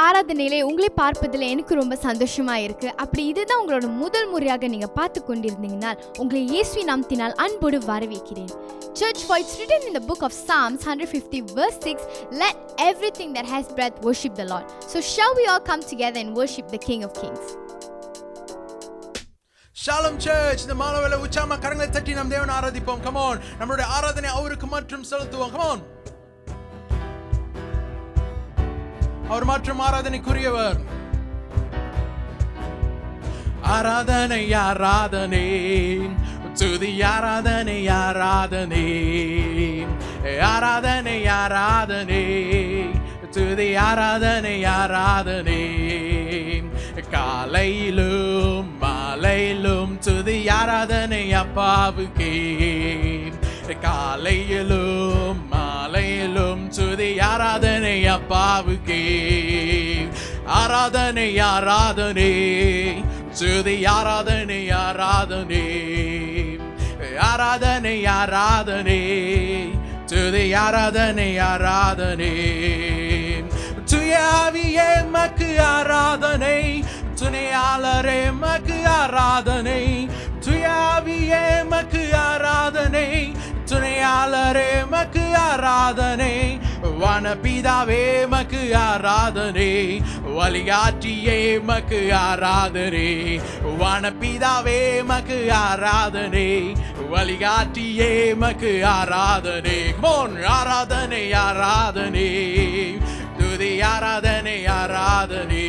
ஆராதனையிலே உங்களை பார்ப்பதில் எனக்கு ரொம்ப சந்தோஷமா இருக்கு. அப்படி இதுதான் உங்களோட முதல் முறையாக நீங்க பார்த்து கொண்டிருந்தீங்கன்னா உங்களை இயேசுவின் நாமத்தினால் அன்போடு வரவேற்கிறேன். Church, for it's written in the book of Psalms 150 verse 6, let everything that has breath worship the Lord. So shall we all come together and worship the King of Kings? Shalom church, இந்த மாலவேளை உச்சாம கரங்களை தட்டி நம் தேவனை ஆராதிப்போம். Come on, நம்மளுடைய ஆராதனை அவருக்கு மற்றும் செலுத்துவோம். கம் ஆன், அவர் மற்றும் ஆராதனைக்குரியவர். ஆராதனை ஆராதனை துதி ஆராதனை ஆராதனை ஆராதனை ஆராதனை துதி ஆராதனை ஆராதனை காலையிலும் மாலையிலும் துதி ஆராதனை அப்பாவுக்கே. காலையிலும் மாலையிலும் துதி ஆராதனை அப்பாவுக்கே. ஆராதனை ஆராதனை துதி ஆராதனை ஆராதனை ஆராதனை ஆராதனை துதி ஆராதனை ஆராதனை. துயாவியே மக்கு ஆராதனை, துணையாளரே மக்கு ஆராதனை. துயாவியே மக்கு ஆராதனை, துணையாளரே மக்கு ஆராதனை. வனபிதாவே மக்கு ஆராதனை, வழிகாட்டியே மக்கு ஆராதனை. வனபிதாவே மக்கு ஆராதனை, வழிகாட்டியே மக்கு ஆராதனை. மோன் ஆராதனை ஆராதனை துதி ஆராதனை ஆராதனை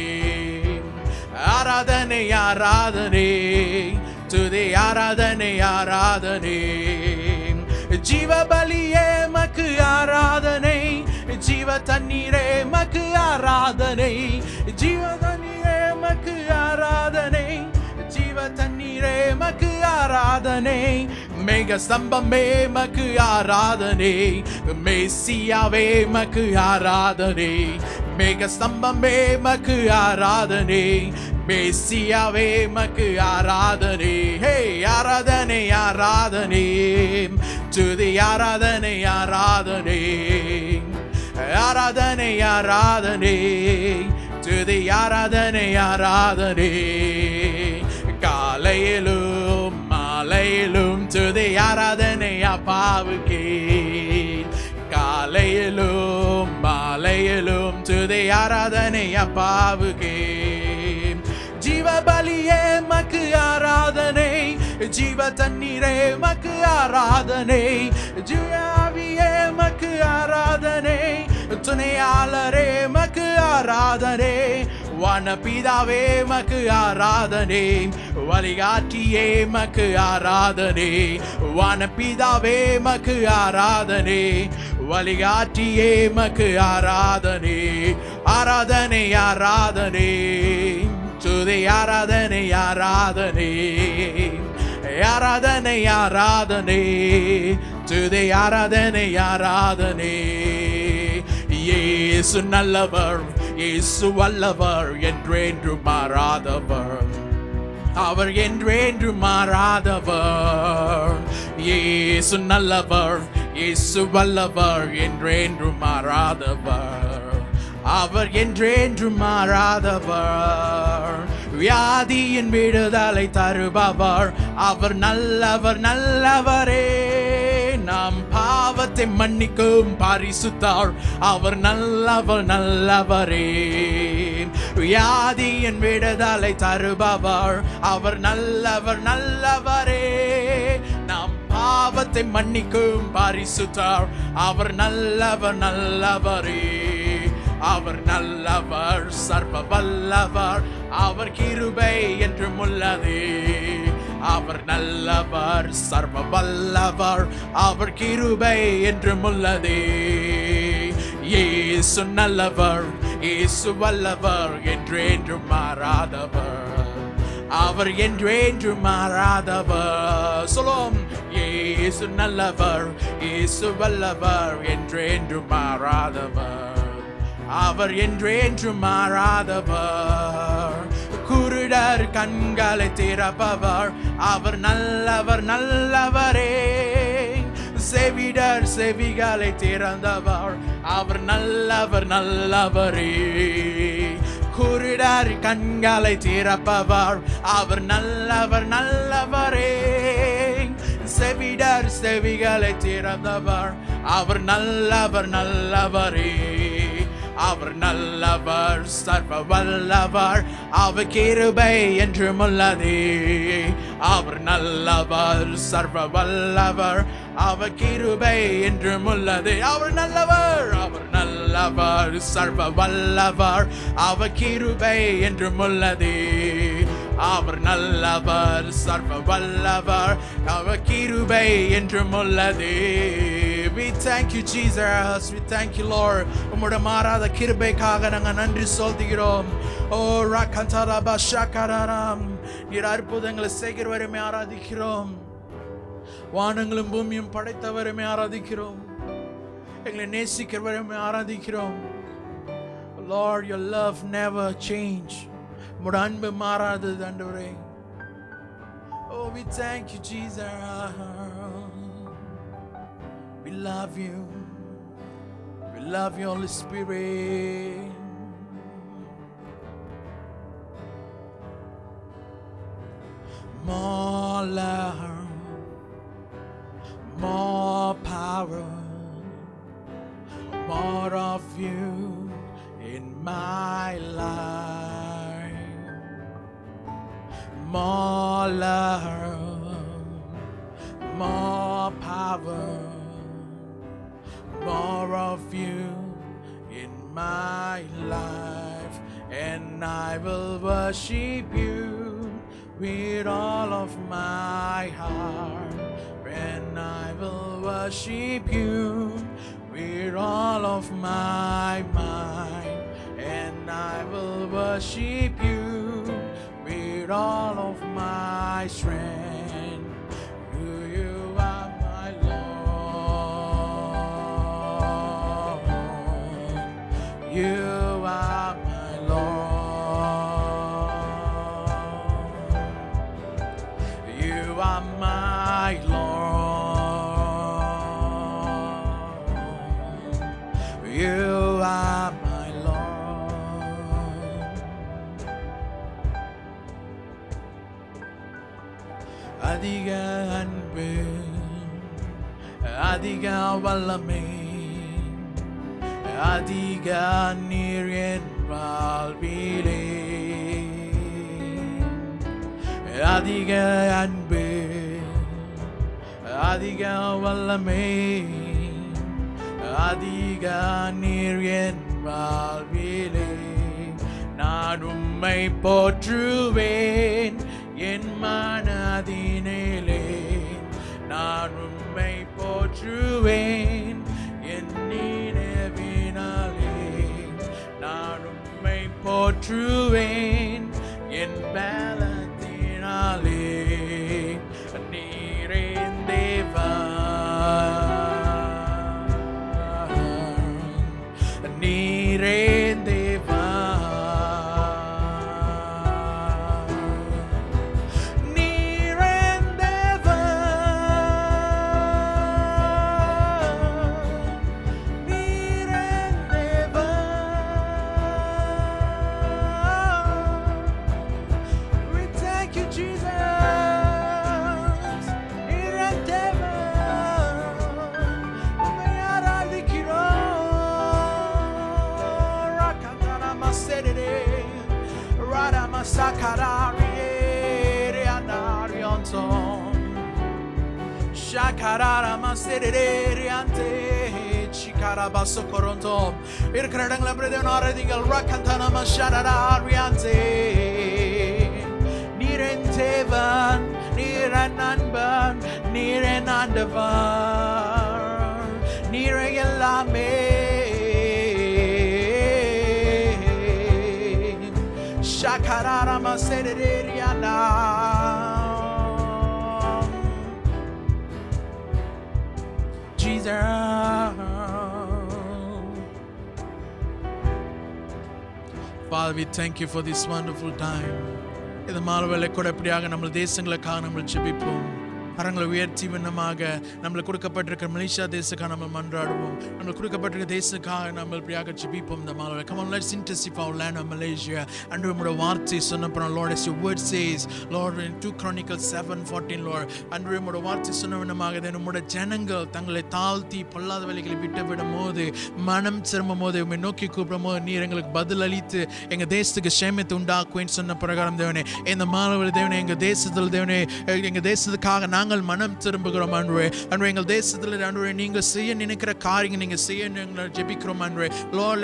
ஆராதனை ஆராதனை துதி ஆராதனை ஆராதனை. ஜீவபலியே மக்கு ஆராதனை, ஜீவ தண்ணீரே மக்கு ஆராதனை. ஜீவ தண்ணீரே மக்கு ஆராதனை, ஜீவ தண்ணீரே மக்கு ஆராதனை. மேக ஸ்தம்பமே மக்கு ஆராதனை, மேசியாவே மக்கு ஆராதனை. மேக ஸ்தம்பமே மக்கு ஆராதனை, மேசியாவே மக்கு ஆராதனை. ஹே ஆராதனை ஆராதனை துதி ஆராதனை ஆராதனை ஆராதனை ஆராதனை துதி ஆராதனை ஆராதனை. காலையிலும் மாலையிலும் துதி ஆராதனை அப்பாவுக்கே. காலையிலும் மாலையிலும் துதி ஆராதனை அப்பாவுக்கே. ஜீவபலியே மக்கு ஆராதனை, ஜீவ தண்ணீரே மக்கு ஆராதனை. ஜீவாவியே மக்கு ஆராதனை, துணையாளரே மக்கு ஆராதனை. வனபிதாவே மக்கு ஆராதனை, வழிகாட்டியே மக்கு ஆராதனை. வனபிதாவே மக்கு ஆராதனை, வழிகாட்டியே மக்கு ஆராதனை. ஆராதனை ஆராதனை துதி ஆராதனை ஆராதனை ஆராதனை ஆராதனை துதி ஆராதனை ஆராதனை. இயேசு நல்லவர், இயேசு வல்லவர், என்றென்று மாறாதவர். அவர் என்றென்று மாறாதவர். இயேசு நல்லவர், இயேசு வல்லவர், என்றென்று மாறாதவர். அவர் என்றென்று மாறாதவர். வியாதியின் விடுதலை தருபவர். அவர் நல்லவர் நல்லவரே. நாம் பாவத்தை மன்னிக்கும் பரிசுத்தர். அவர் நல்லவர் நல்லவரே. வியாதியின் விடுதலை தருபவர். அவர் நல்லவர் நல்லவரே. நாம் பாவத்தை மன்னிக்கும் பரிசுத்தர். அவர் நல்லவர் நல்லவரே. அவர் நல்லவர் சர்வ வல்லவர். அவர் கிருபை என்றும் உள்ளது. அவர் நல்லவர் சர்வ வல்லவர். அவர் கிருபை என்றும் உள்ளது. இயேசு நல்லவர், இயேசு வல்லவர், என்றென்றும் மாறாதவர். அவர் என்றென்று மாறாதவர். சொல்லும் இயேசு நல்லவர், இயேசு வல்லவர், என்றென்று மாறாதவர். அவர் என்றென்று மாறாதவர். குருடர் கண்களை திறப்பவர். அவர் நல்லவர் நல்லவரே. செவிடர் செவிகளை திறந்தவர். அவர் நல்லவர் நல்லவரே. குருடர் கண்களை திறப்பவர் அவர் நல்லவர் நல்லவரே. செவிடர் செவிகளை திறந்தவர் அவர் நல்லவர் நல்லவரே. அவர் நல்லவர் சர்வ வல்லவர் அவர் கிருபை என்றும் உள்ளதே. அவர் நல்லவர் சர்வ வல்லவர் அவர் கிருபை என்றும் உள்ளதே. அவர் நல்லவர் அவர் நல்லவர் சர்வ வல்லவர் அவர் கிருபை என்றும் உள்ளதே. அவர் நல்லவர் சர்வ வல்லவர் அவர் கிருபை என்றும் உள்ளதே. We thank you Jesus, we thank you Lord. உம்முடைய மாறாத கிருபைக்காக நாங்கள் நன்றி சொல்கிறோம். ஓ ரகந்தரா பஷகராம், நீர் அற்புதங்களை செய்கிறவரையுமே ஆராதிக்கிறோம். வானங்களும் பூமியும் படைத்தவரையுமே ஆராதிக்கிறோம். எங்களை நேசிக்கிறவரையுமே ஆராதிக்கிறோம். Lord, your love never change. உம்முடைய அன்பு மாறாதது ஆண்டவரே. Oh, we thank you Jesus. We love you. We love you, Holy Spirit. More love, more power, more of you in my life. More love, more power, more of you in my life, and I will worship you with all of my heart, and I will worship you with all of my mind, and I will worship you with all of my strength. You are my Lord. You are my Lord. You are my Lord. You are my Lord. அதிக அன்பு, அதிக வல்லமை, அதிக நீர் என் வாழ்விலே. அதிக அன்பு, அதிக வல்லமை, அதிக நீர் என் வாழ்விலே. நான் உம்மை போற்றுவேன் என் மனதினிலே. நான் உம்மை போற்றுவேன் என் நினைவினாலே. நான் உம்மை போற்றுவேன் என் பலத்தினாலே. நீரே தேவன், நீரே தேவன். Shakarara maserere ante chikarabaso koronto irkradangla bredon aradingal rakantana masharara ante nirentevan nirenanban nirenandavan nireyalame shakarara maserere anda. Father, we thank you for this wonderful time. இந்த மாலை வேளை கூட எப்படியாக நம்ம தேசங்களுக்காக நம்ம ஜெபிப்போம். கரங்களை உயர்த்தி விண்ணமாக நம்மளுக்கு கொடுக்கப்பட்டிருக்கிற மலேசியா தேசத்துக்காக நம்ம மன்றாடுவோம். நம்மளுக்கு கொடுக்கப்பட்டிருக்கிற தேசத்துக்காக நம்ம இப்படியாக ஜெபிப்போம். இந்த மாலை come on, let's intercede for our land of Malaysia. அன்று உம்முடைய வார்த்தை சொன்னப்பறம் Lord, as your word says, Lord, in 2 Chronicles 7:14, Lord, அன்று உம்முடைய வார்த்தை சொன்ன விண்ணமாக உம்முடைய ஜனங்கள் தங்களை தாழ்த்தி பொல்லாத வழிகளை விட்டு விடும் போது, மனம் திரும்பும் போது, உம்மை நோக்கி கூப்பிடும் போது நீர் எங்களுக்கு பதில் அளித்து எங்க தேசத்துக்கு சேமத்தை உண்டாக்குவேன்னு சொன்ன பிரகாரம் தேவனே, இந்த மாணவர் தேவனே, எங்க தேசத்தில் தேவனே, எங்க தேசத்துக்காக நாங்கள் மனம் திரும்புகிறோம் ஆண்டவரே. ஆண்டவரே, எங்கள் தேசத்தில் ஆண்டவரே நீங்க செய்ய நினைக்கிற காரியங்கள் நீங்க செய்ய ஜெபிக்கிறோம் ஆண்டவரே. Lord,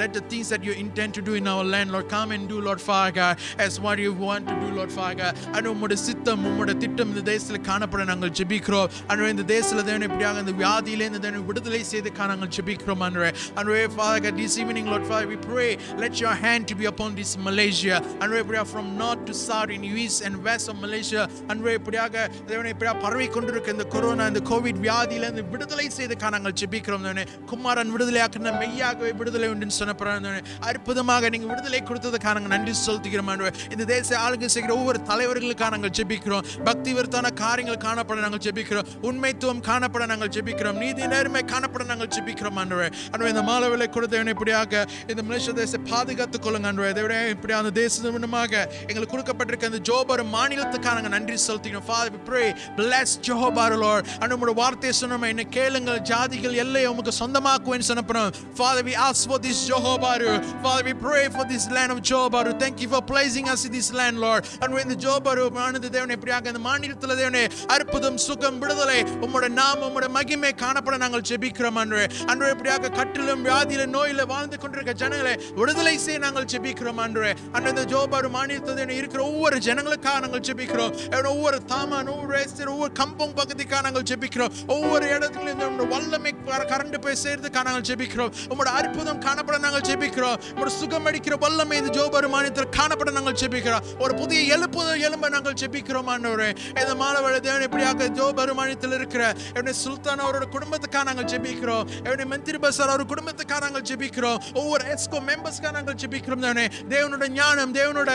let the things that you intend to do in our land, Lord, come and do, Lord Father God, as what you want to do, Lord Father God. ஆண்டவரே, உம்முடைய சித்தம் உம்முடைய திட்டம் இந்த தேசத்தில் காணப்பட நாங்கள் ஜெபிக்கிறோம் ஆண்டவரே. இந்த தேசத்தில் தேவனே இப்படியாக இந்த வியாதியிலே இந்த தேவனை விடுதலை செய்துக்காக நாங்கள் ஜெபிக்கிறோம் ஆண்டவரே. ஆண்டவரே, Father God, this evening, Lord Father, we pray, let your hand to be upon this Malaysia. ஆண்டவரே, இப்படியாக from north to south, in east and west of Malaysia, ஆண்டவரே, இப்படியாக தேவனே இப்படியாக பரவி கொண்டிருக்க இந்த கொரோனா இந்த கோவிட் வியாதியில இந்த விடுதலை செய்துக்காக நாங்கள் ஜெபிக்கிறோம் தேவனே. குமாரன் விடுதலையாக்கின மெய்யாகவே விடுதலை உண்டுன்னு சொன்னப்பறம் தேவனே, அற்புதமாக நீங்க விடுதலை கொடுத்ததுக்காக நாங்கள் நன்றி செலுத்துகிறோம் ஆண்டவரே. இந்த தேச ஆளுகை செய்கிற ஒவ்வொரு தலைவர்களுக்காக நாங்கள் ஜெபிக்கிறோம். பக்தி விருத்தான காரியங்கள் காணப்பட நாங்கள் ஜெபிக்கிறோம். உண்மைத்துவம் காணப்பட நாங்கள் ஜெபிக்கிறோம். நீதி நேர்மை காணப்பட நாங்கள் ஜெபிக்கிறோம் ஆண்டவரே. ஆண்டவரே, இந்த மாலவிலை கொடுத்தவனை இப்படியாக இந்த மலேசியா தேசத்தை பாதுகாத்துக் கொள்ளுங்க ஆண்டவரே. தேவனே, இப்படி அந்த தேசமாக எங்களுக்கு கொடுக்கப்பட்டிருக்க அந்த ஜோபார் மாநிலத்துக்காக நாங்கள் நன்றி செலுத்துகிறோம். Father, we pray, bless Johor, Lord. And உம்முடைய வார்த்தையை சொன்னோமே, என்ன கேளுங்கள், ஜாதிகள் எல்லையை உமக்கு சொந்தமாக்குவேன்னு சொன்னப்பறம் Father, we ask for this Johor. Father, we pray for this land of Johor. Thank you for placing us in this land, Lord. And when the Johor ஆனது தேவனே இப்படியாக இந்த மாநிலத்தில் தேவனே அற்புதம் சுகம் விடுதலை உம்முடைய நாமம் உம்முடைய மகிமை காணப்பட நாங்கள் ஜெபிக்கிறோம் ஆண்டவரே. ஆண்டவரே, இப்படியாக கட்டிலும் வியாதியில நோயில வாழ்ந்து கொண்டிருக்க ஜனங்களை விடுதலை செய்ய நாங்கள் ஜெபிக்கிறோம் ஆண்டவரே. அந்த ஜோபார் மாநிலத்தில் இருக்கிற ஒவ்வொரு ஜனங்களுக்காக நாங்கள் ஜெபிக்கிறோம். ஒவ்வொரு தாமான், ஒவ்வொரு கம்பம் பகுதிக்காக நாங்கள் ஜெபிக்கிறோம். ஒவ்வொரு இடத்துலையும் இந்த வல்லமை கரண்டு போய் சேர்றதுக்காக நாங்கள் ஜெபிக்கிறோம். உம்முடைய அற்புதம் காணப்பட நாங்கள் ஜெபிக்கிறோம். உம்முடைய சுகம் அடிக்கிற வல்லமை இந்த ஜோபார் மாநிலத்தில் காணப்பட நாங்கள் ஜெபிக்கிறோம். ஒரு புதிய எலும்பை நாங்கள் ஜெபிக்கிறோம் ஆண்டவரே. இந்த மாணவ தேவன் இப்படியாக ஜோபார் மாநிலத்தில் இருக்கிற சுல்தான் அவரோட குடும்பத்துக்காக நாங்கள் ஜெபிக்கிறோம். மந்திரி பசார் அவர் குடும்பத்துக்காக நாங்கள் ஜெபிக்கிறோம். ஒவ்வொரு எஸ்கோ மெம்பர்ஸ்க்காக நாங்கள் ஜெபிக்கிறோம். தேவனோட ஞானம், தேவனோட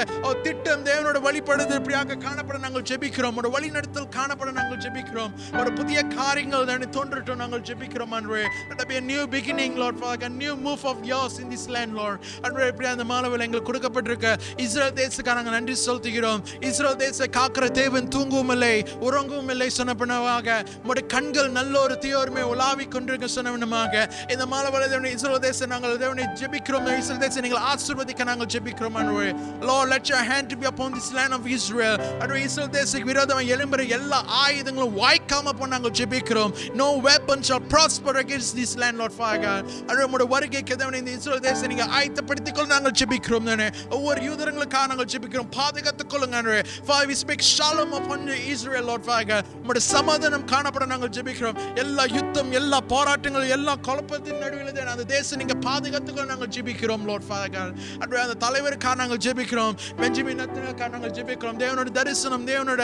திட்டம், தேவனோட வழிபடுதல் இப்படியாக காணப்பட நாங்கள் ஜெபிக்கிறோம். ஒரு வழி நடத்தல் காணப்பட நாங்கள் ஜெபிக்கிறோம். ஒரு புதிய காரியங்கள் தோன்றட்டும் நாங்கள் ஜெபிக்கிறோம் ஆண்டவரே. Let there be a new beginning, Lord Father, a new move of yours in this land, Lord. ஆண்டவரே, இப்படி அந்த மாலவில் எங்களுக்கு கொடுக்கப்பட்டிருக்க இஸ்ரேல் தேசத்துக்காக நாங்கள் நன்றி செலுத்துகிறோம். இஸ்ரேல் தேசத்தை காக்கிற தேவன் தூங்கவும் இல்லை உறங்கவும் இல்லை சொன்னபடியாக உம்முடைய கண்கள் நல்ல ஒரு தீயோருமே உலாவி கொண்டிருக்க சொன்னவனமாக இந்த மாலவில் தேவனை இஸ்ரேல் தேசம் நாங்கள் தேவனை ஜெபிக்கிறோம். இஸ்ரேல் தேசத்தை நீங்கள் ஆசீர்வதிக்க நாங்கள் ஜெபிக்கிறோம் ஆண்டவரே. Lord, let your hand to be upon this land of Israel. ஆண்டவரே, இஸ்ரேல் தேசத்துக்கு விரோதமாக எழும்புற எல்லா ஆயுதங்களும் வாய்க்காம போய் நாங்கள் ஜெபிக்கிறோம். No weapon shall prosper against this land, Lord Father God. ஆண்டவரே, உம்முடைய வருகைக்கு தேவனை இந்த இஸ்ரேல் தேசத்தை நீங்கள் ஆயத்தப்படுத்திக் கொள்ள நாங்கள் ஜெபிக்கிறோம் தானே. ஒவ்வொரு யூதர்களுக்காக நாங்கள் ஜெபிக்கிறோம். பாதுகாத்துக் கொள்ளுங்க ஆண்டவரே. Father, we speak shalom upon Israel, Lord Father God. உம்முடைய சமாதானம் காணப்பட நாங்கள் ஜெபிக்கிறோம். எல்லா யுத்தம், எல்லா போராட்டங்கள், எல்லா குழப்பத்தின் நடுவில் அந்த தேசம் நீங்க பாதுகாத்துக் கொள்ள நாங்கள் ஜெபிக்கிறோம், Lord Father God. ஆண்டவரே, அந்த தலைவருக்காக நாங்கள் ஜெபிக்கிறோம். பெஞ்சமின் நத்தனுக்காக நாங்கள் ஜெபிக்கிறோம். தேவனோட தரிசனம், தேவனோட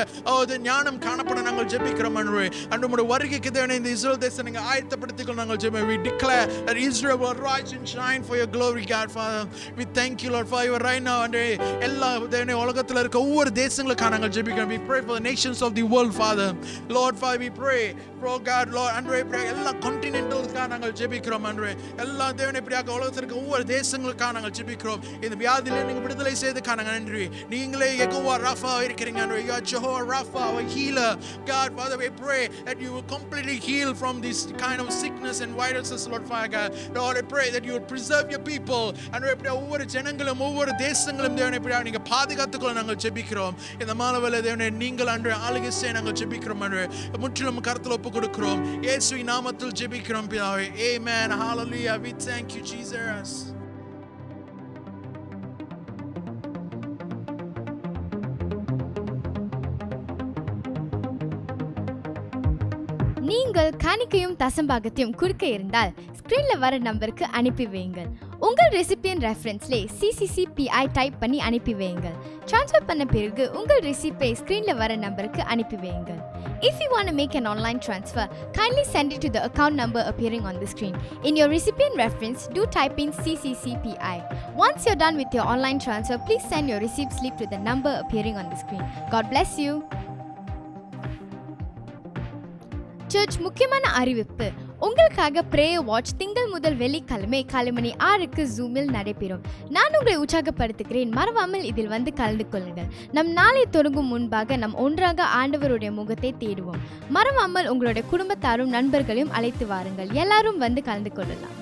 ஞானம் காணப்பட நாங்கள் ஜெபிக்கிறோம் ஆண்டவரே. ஆண்டவரே, உம்முடைய வருகைக்கு தேவனே இந்த இஸ்ரேல் தேசத்தை நீங்க ஆயத்தப்படுத்திக் கொள்ள நாங்கள் ஜெபிக்கிறோம். We declare that Israel will rise and shine for your glory, God, Father. We thank you, Lord, for you right now. ஆண்டவரே, எல்லா தேவனே உலகத்தில் இருக்க ஒவ்வொரு தேசங்களுக்காக நாங்கள் ஜெபிக்கிறோம். We pray for the nations of the world, Father. Lord, Father, we pray for God, Lord, ஆண்டவரே, எல்லா கான்டினென்டல்ஸ்க்காக நாங்கள் ஜெபிக்கிறோம் ஆண்டவரே. எல்லா தேவனே இப்படியாக உலகத்தில் இருக்க ஒவ்வொரு தேசங்களுக்காக நாங்கள் ஜெபிக்கிறோம். இந்த வியாதியில நீங்க விடுதலை செய்ததுக்காக நாங்கள் நன்றி. நீங்களே யெகோவா ராஃபா இருக்கிறீங்க ஆண்டவரே. You are Jehovah Rapha, our healer. God, Father, we pray that you will completely heal from this kind of sickness and viruses, Lord Father God. Lord, I pray that you would preserve your people. And we pray ஒவ்வொரு ஜனங்களும் ஒவ்வொரு தேசங்களும் தேவனே இப்படியாக நீங்க பாதுகாத்துக்கொள்ள நாங்கள் ஜெபிக்கிறோம். இந்த மாலவல தேவனே நீங்கள் ஆண்டவரே ஆளுகை செய்ய நாங்கள் ஜெபிக்கிறோம் ஆண்டவரே. முற்றிலும் கருத்தில் ஒப்பு கொடுக்கிறோம். இயேசுவின் நாமத்தில் ஜெபிக்கிறோம் பிதாவே. Amen. Hallelujah. We thank you, Jesus. நீங்கள் காணிக்கையும் தசம்பாகத்தையும் கொடுக்க இருந்தால் ஸ்கிரீன்ல வர நம்பருக்கு அனுப்பி வையுங்கள். உங்கள் ரெசிபியன் ரெஃபரன்ஸ்ல CCCPI டைப் பண்ணி அனுப்பி வையுங்கள். ட்ரான்ஸ்ஃபர் பண்ண பிறகு உங்கள் ரெசிப்பை ஸ்கிரீன்ல வர நம்பருக்கு அனுப்பி வையுங்கள். If you want to make an online transfer, kindly send it to the account number appearing on the screen. In your recipient reference, do type in CCCPI. Once you're done with your online transfer, please send your receipt slip to the number appearing on the screen. God bless you. Church முக்கியமான அறிவிப்பு, உங்களுக்காக prayer watch திங்கள் முதல் வெள்ளிக்கிழமை காலை மணி 6க்கு ஜூமில் நடைபெறும். நான் உங்களை உற்சாகப்படுத்துகிறேன், மறவாமல் இதில் வந்து கலந்து கொள்ளுங்கள். நம் நாளை தொடங்கும் முன்பாக நம் ஒன்றாக ஆண்டவருடைய முகத்தை தேடுவோம். மறவாமல் உங்களுடைய குடும்பத்தாரும் நண்பர்களையும் அழைத்து வாருங்கள். எல்லாரும் வந்து கலந்து கொள்ளலாம்.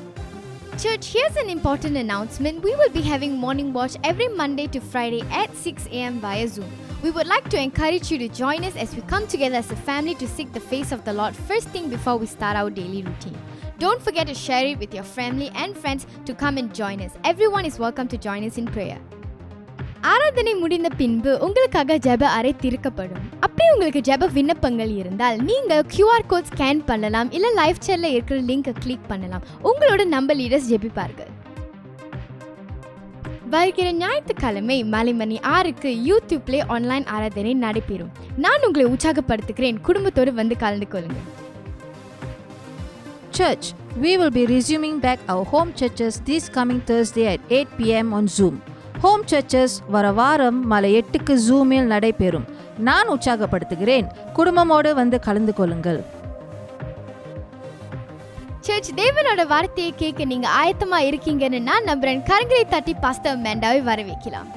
Church, here's an important announcement. We will be having morning watch every Monday to Friday at 6 a.m. via Zoom. We would like to encourage you to join us as we come together as a family to seek the face of the Lord first thing before we start our daily routine. Don't forget to share it with your family and friends to come and join us. Everyone is welcome to join us in prayer. ஆராதனை முடிந்த பின்பு உங்களுக்காக ஜெப அறை திறக்கப்படும். அப்படி உங்களுக்கு ஜெப விண்ணப்பங்கள் இருந்தால் நீங்கள் QR கோட் ஸ்கேன் பண்ணலாம், இல்ல லைவ் சேட்ல இருக்கிற லிங்கை கிளிக் பண்ணலாம். உங்களோட நம்ம லீடர்ஸ் ஜெபிப்பார்கள். வருகிற ஞாயிற்றுக்கிழமை மாலை மணி 6க்கு யூடியூப்ல ஆன்லைன் ஆராதனை நடைபெறும். நான் உங்களை உற்சாகப்படுத்துகிறேன், குடும்பத்தோடு வந்து கலந்து கொள்ளுங்கள். Church, we will be resuming back our home churches this coming Thursday at 8 p.m. on Zoom. Home churches வர வாரம் மாலை 8க்கு ஜூமில் நடைபெறும். நான் உற்சாகப்படுத்துகிறேன், குடும்பமோடு வந்து கலந்து கொள்ளுங்கள். சர்ச், தேவனோட வார்த்தையை கேட்க நீங்க ஆயத்தமா இருக்கீங்கன்னு நான் நம்புறேன். கரங்களை தட்டி பாஸ்டர் அமெண்டாவை வரவேற்கலாம்.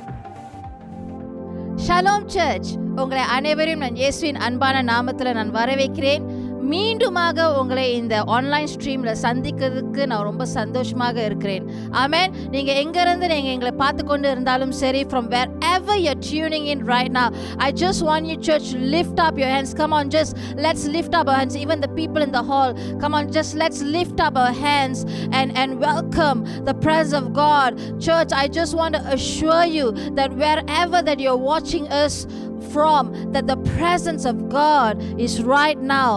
ஷலோம் சர்ச், உங்களை அனைவரையும் நான் இயேசுவின் அன்பான நாமத்தில் நான் வரவேற்கிறேன். மீண்டுமாக உங்களை இந்த ஆன்லைன் ஸ்ட்ரீமில் சந்திக்கிறதுக்கு நான் ரொம்ப சந்தோஷமாக இருக்கிறேன். ஆமென். நீங்கள் எங்கேருந்து நீங்கள் எங்களை பார்த்து கொண்டு இருந்தாலும் சரி, from wherever you're tuning in right now, I just want you, church, lift up your hands. Come on, just let's lift up our hands. Even the people in the hall, come on, just let's lift up our hands and welcome the presence of God. Church, I just want to assure you that wherever that you're watching us from, that the presence of God is right now,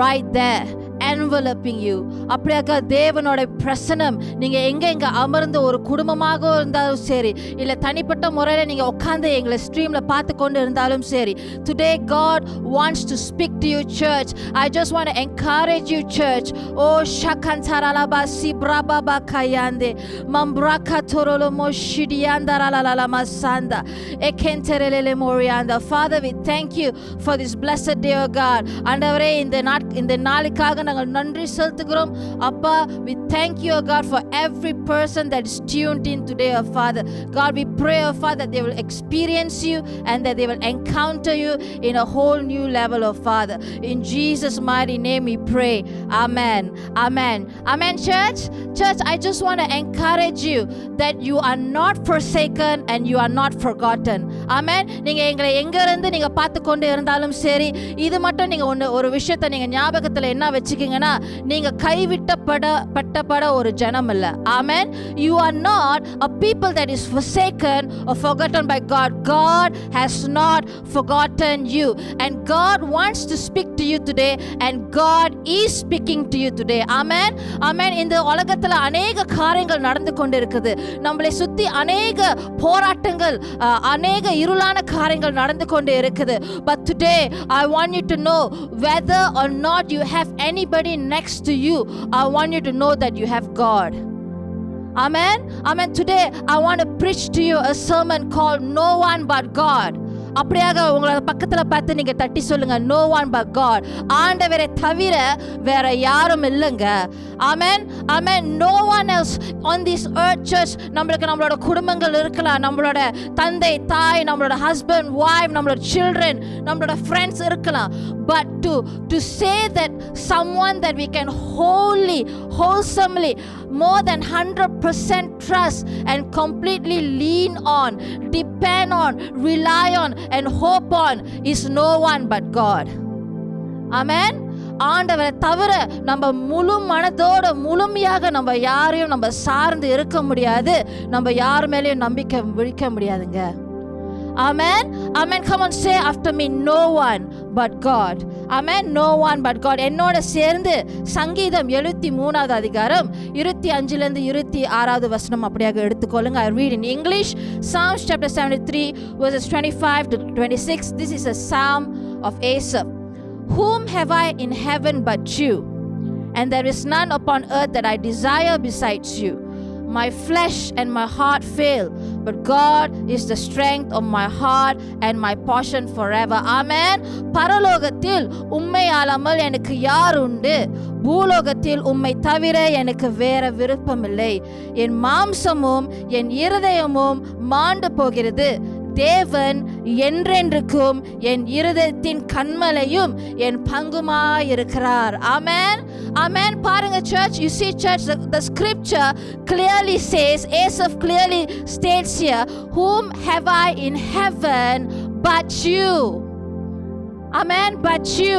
right there, enveloping you. அப்படியாக தேவனோட பிரசனம் நீங்க எங்க அமர்ந்து ஒரு குடும்பமாக இருந்தாலும் சரி, இல்ல தனிப்பட்ட முறையில் நீங்க உட்கார்ந்து எங்களை ஸ்ட்ரீம்ல பார்த்து கொண்டு இருந்தாலும் சரி, today God wants to speak to you, church. I just want to encourage you, church. Oh shakantaralaba sibrababa kayande mambraka torolo moshidianda la masanda ekenterelele morianda. Father, we thank you for this blessed day, oh God. ஆண்டவரே, இந்த நாளுக்காக நாங்கள் நன்றி செலுத்துகிறோம். அப்பா, we thank you, oh God, for every person that is tuned in today, oh Father. God, we pray, oh Father, that they will experience you and that they will encounter you in a whole new level, oh Father. In Jesus' mighty name we pray. Amen. Amen. Amen, church. Church, I just want to encourage you that you are not forsaken and you are not forgotten. Amen. நீங்க எங்களை எங்க இருந்து நீங்க பார்த்து கொண்டு இருந்தாலும் சரி, இது மட்டும் நீங்க ஒரு விஷயத்தை நீங்க ஞாபகத்துல என்ன வச்சுக்கீங்கன்னா, நீங்க கைவிட்டப்பட ஒரு ஜனம் இல்ல. Amen. You are not a people that is forsaken or forgotten by God. God has not forgotten you, and God wants to speak to you today, and God is speaking to you today. Amen. Amen. இந்த உலகத்துல அநேக காரியங்கள் நடந்து கொண்டு இருக்குது. நம்மளை சுத்தி அநேக போராட்டங்கள், அநேக இருளான காரியங்கள் நடந்து கொண்டு இருக்குது. But today I want you to know, whether or not you have anybody next to you, I want you to know that you have God. Amen. Amen. Today I want to preach to you a sermon called No One But God. அப்படியாக உங்களை பக்கத்துல பார்த்து நீங்க தட்டி சொல்லுங்க, no one but God. ஆண்டவரை தவிர வேற யாரும் இல்லைங்க. ஆமென். ஆமென். No one else on this earth, church. நம்மளோட குடும்பங்கள் இருக்கலாம், நம்மளோட தந்தை தாய், நம்மளோட husband wife, நம்மளோட children, நம்மளோட friends இருக்கலாம். But to say that someone that we can wholesomely, more than 100% trust and completely lean on, depend on, rely on and hope on is no one but God. Amen. ஆண்டவரை தவிர நம்ம முழு மனதோட முழுமையாக நம்ம யாரையும் நம்ம சார்ந்து இருக்க முடியாது, நம்ம யார் மேலேயும் நம்பிக்கை வைக்க முடியாதுங்க. Amen. Amen. Come on, say after me, no one but God. Amen. No one but God. என்னோட சேர்ந்து சங்கீதம் 73வது அதிகாரம் 25லிருந்து 26வது வசனம் அப்படியாக எடுத்துக்கொள்ளுங்க. I read in English. Psalms chapter 73 verses 25 to 26. This is a psalm of Asaph. Whom have I in heaven but you? And there is none upon earth that I desire besides you. My flesh and my heart fail, but God is the strength of my heart and my portion forever. Amen. பரலோகத்தில் உம்மை அல்லாமல் எனக்கு யார் உண்டு? பூலோகத்தில் உம்மை தவிர எனக்கு வேற விருப்பமில்லை. என் மாம்சமும் என் இருதயமும் மாண்டு போகிறது. தேவன் என்றென்றுக்கும் என் இருதயத்தின் கண்மலையும் என் பங்குமாயிருக்கிறார். Amen. Amen. பாருங்க church, you see church, the scripture clearly says, Asaph clearly states here, whom have I in heaven but you? Amen. But you.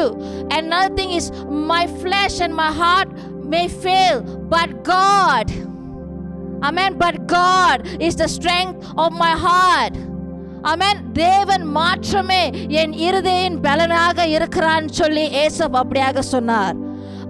Another thing is, my flesh and my heart may fail, but God. Amen. But God is the strength of my heart. Amen. தேவன் மாற்றமே என் இருதயின் பலனாக இருக்கிறான்னு சொல்லி ஏசப் அப்படியாக சொன்னார்.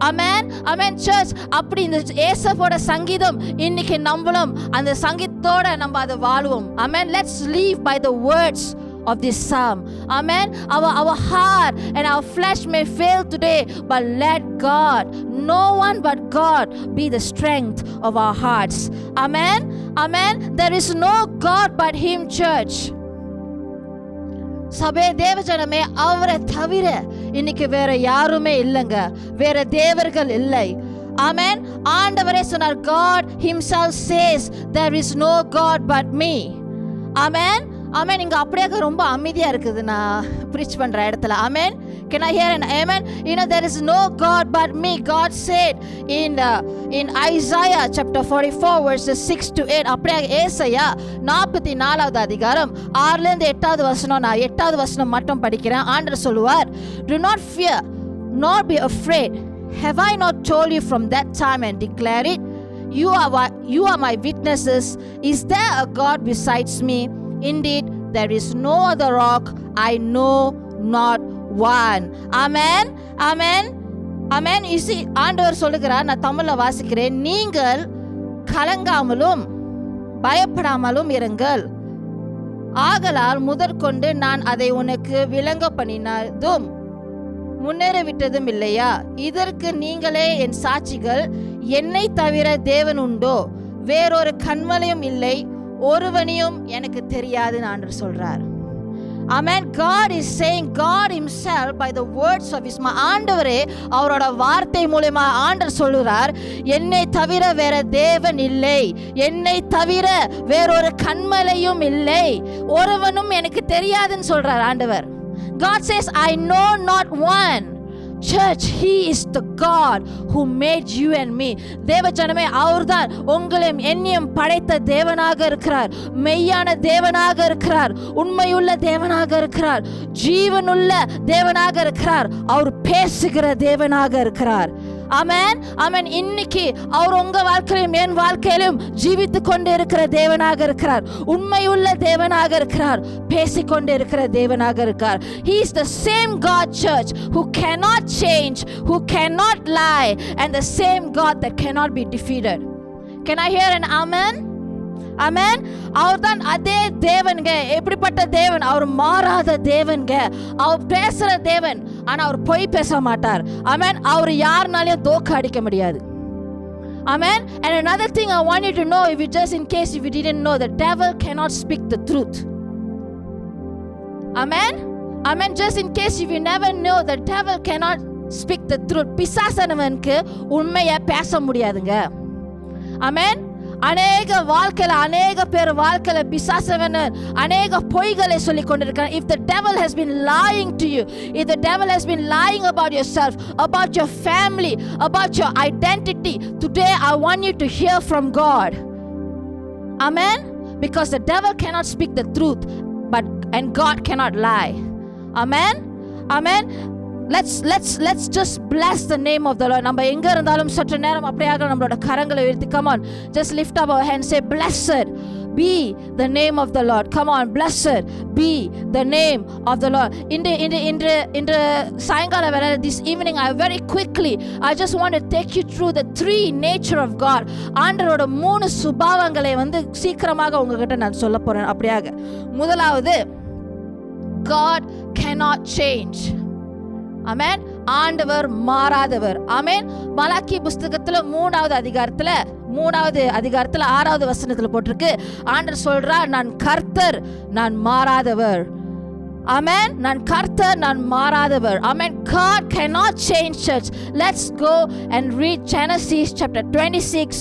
Amen. Amen church. அப்படி இந்த ஏசப்போட சங்கீதம் இன்னைக்கு நம்மளும் அந்த சங்கீதத்தோட நம்ம அதை வாழுவோம். Amen. Let's live by the words of this psalm. Amen. Our heart and our flesh may fail today, but let God, no one but God, be the strength of our hearts. Amen. Amen. There is no God but Him, church. சபை தேவஜனமே, அவரை தவிர இன்னைக்கு வேற யாருமே இல்லைங்க, வேற தேவர்கள் இல்லை. ஆமென். ஆண்டவரே சொன்னார், God himself says there is no God but me. ஆமென். ஆமென். இங்க அப்படியே ரொம்ப அமைதியா இருக்குது நான் preach பண்ற இடத்துல. ஆமென். Can I hear an amen? You know, there is no God but me. God said in Isaiah chapter 44 verses 6 to 8. அப்படியே ஏசாயா 44வது அதிகாரம் 6ல இருந்து 8வது வசனம், நான் 8வது வசனம் மட்டும் படிக்கிறேன். ஆண்டவர் சொல்லுவார், do not fear nor be afraid. Have I not told you from that time and declare it? You are my witnesses. Is there a God besides me? Indeed, there is no other rock. I know not one. Amen. Amen. Amen. You see, ஆண்டவர் சொல்லுகிறார், நான் தமிழ்ல வாசிக்கிறேன், நீங்கள் கலங்காமலும் பயப்படாமலும் இருங்கள். ஆகலால் முதற்கொண்டு நான் அதை உனக்கு விளங்க பண்ணினதும் முன்னேற விட்டதும் இல்லையா? இதற்கு நீங்களே என் சாட்சிகள். என்னை தவிர தேவன் உண்டோ? வேறொரு கண்மலையும் இல்லை, ஒருவனையும் எனக்கு தெரியாதுன்னு ஆண்டவர் சொல்றார். Amen. God is saying, God himself by the words of his mouth, ஆண்டவரே அவரோட வார்த்தை மூலமா ஆண்டவர் சொல்லுறார், என்னை தவிர வேற தேவன் இல்லை, என்னை தவிர வேறொரு கண்மலையும் இல்லை, ஒருவனும் எனக்கு தெரியாதுன்னு சொல்றார் ஆண்டவர். God says, I know not one. Church, he is the God who made you and me. தேவஜனமே, அவர்தான் உங்களையும் என்னையும் படைத்த தேவனாக இருக்கிறார், மெய்யான தேவனாக இருக்கிறார், உண்மையுள்ள தேவனாக இருக்கிறார், ஜீவனுள்ள தேவனாக இருக்கிறார், அவர் பேசுகிற தேவனாக இருக்கிறார். ஆமென். ஆமென். இன்னைக்கு அவர் உங்க வாழ்க்கையிலும் என் வாழ்க்கையிலும் ஜீவித்து கொண்டு இருக்கிற தேவனாக இருக்கிறார், உண்மையுள்ள தேவனாக இருக்கிறார், பேசிக்கொண்டு இருக்கிற தேவனாக இருக்கிறார். He is the same God, church, who cannot change, who cannot lie, and the same God that cannot be defeated. Can I hear an amen? Amen. அவர்தான் அதே தேவன்க. எப்படிப்பட்ட தேவன்? அவர் மாறாத தேவன்க. அவர் பேசுற தேவன், ஆனா அவர் பொய் பேச மாட்டார். ஆமென். அவர் யாருனாலையும் தோக்க அடிக்க முடியாது. Amen. And another thing I want you to know, if you just in case if you didn't know, the devil cannot speak the truth. Amen. Amen. Just in case if you never know, the devil cannot speak the truth. பிசாசானவனுக்கு உண்மையை பேச முடியாதுங்க. Amen. அநேக வாழ்க்கையில அநேக பேர் வாழ்க்கையில பிசாசவன் அநேக பொய்களை சொல்லி கொண்டிருக்கிறான். If the devil has been lying to you, if the devil has been lying about yourself, about your family, about your identity, today I want you to hear from God. Amen. Because the devil cannot speak the truth, and God cannot lie. Amen. Amen. Let's just bless the name of the Lord. நம்ம எங்க இருந்தாலும் சற்று நேரம் அப்படியாக நம்மளோட கரங்களை உயர்த்தி, come on, just lift up our hands, say blessed be the name of the Lord. Come on, blessed be the name of the Lord. In the சாயங்கால வேளை, this evening, I very quickly I just want to take you through the three nature of God. ஆண்டவரோட மூணு சுபாவங்களை சீக்கிரமாக உங்ககிட்ட நான் சொல்ல போறேன் அப்படியாக. முதலாவது, God cannot change. Amen. ஆண்டவர் மாறாதவர். ஆமென். மலாக்கி புஸ்தகத்துல 3வது அதிகாரத்துல 6வது வசனத்துல போட்டிருக்கு, ஆண்டவர் சொல்றார், நான் கர்த்தர், நான் மாறாதவர். Amen. நான் கர்த்தர், நான் மாறாதவர். Amen. God cannot change, church. Let's go and read Genesis chapter 26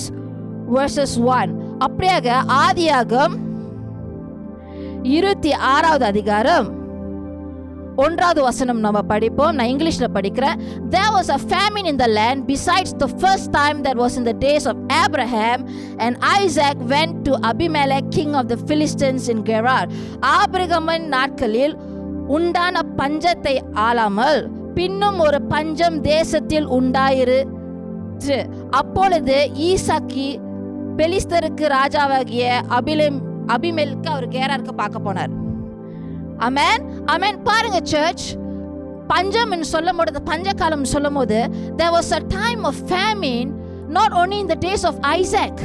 verses 1. அப்படியாக ஆதியாகமம் 26வது அதிகாரம் 1வது வசனம் நம்ம படிப்போம். நான் இங்கிலீஷ்ல படிக்கிறேன். There was a famine in the land besides the first time that was in the days of Abraham, and Isaac went to Abimelech king of the Philistines in Gerar. ஆபிரகாமின் நாட்களில் உண்டான பஞ்சத்தை ஆளாமல் பின்னும் ஒரு பஞ்சம் தேசத்தில் உண்டாயிற்று. அப்பொழுது ஈசாக்கி பெலிஸ்தருக்கு ராஜாவாகிய அபிமெல்க்கு அவர் கேராருக்கு பார்க்க போனார். ஆமென், ஆமென். பாருங்க சர்ச், பஞ்சம் சொல்லும்போது, பஞ்சகாலம் சொல்லும்போது, there was a time of famine not only in the days of Isaac.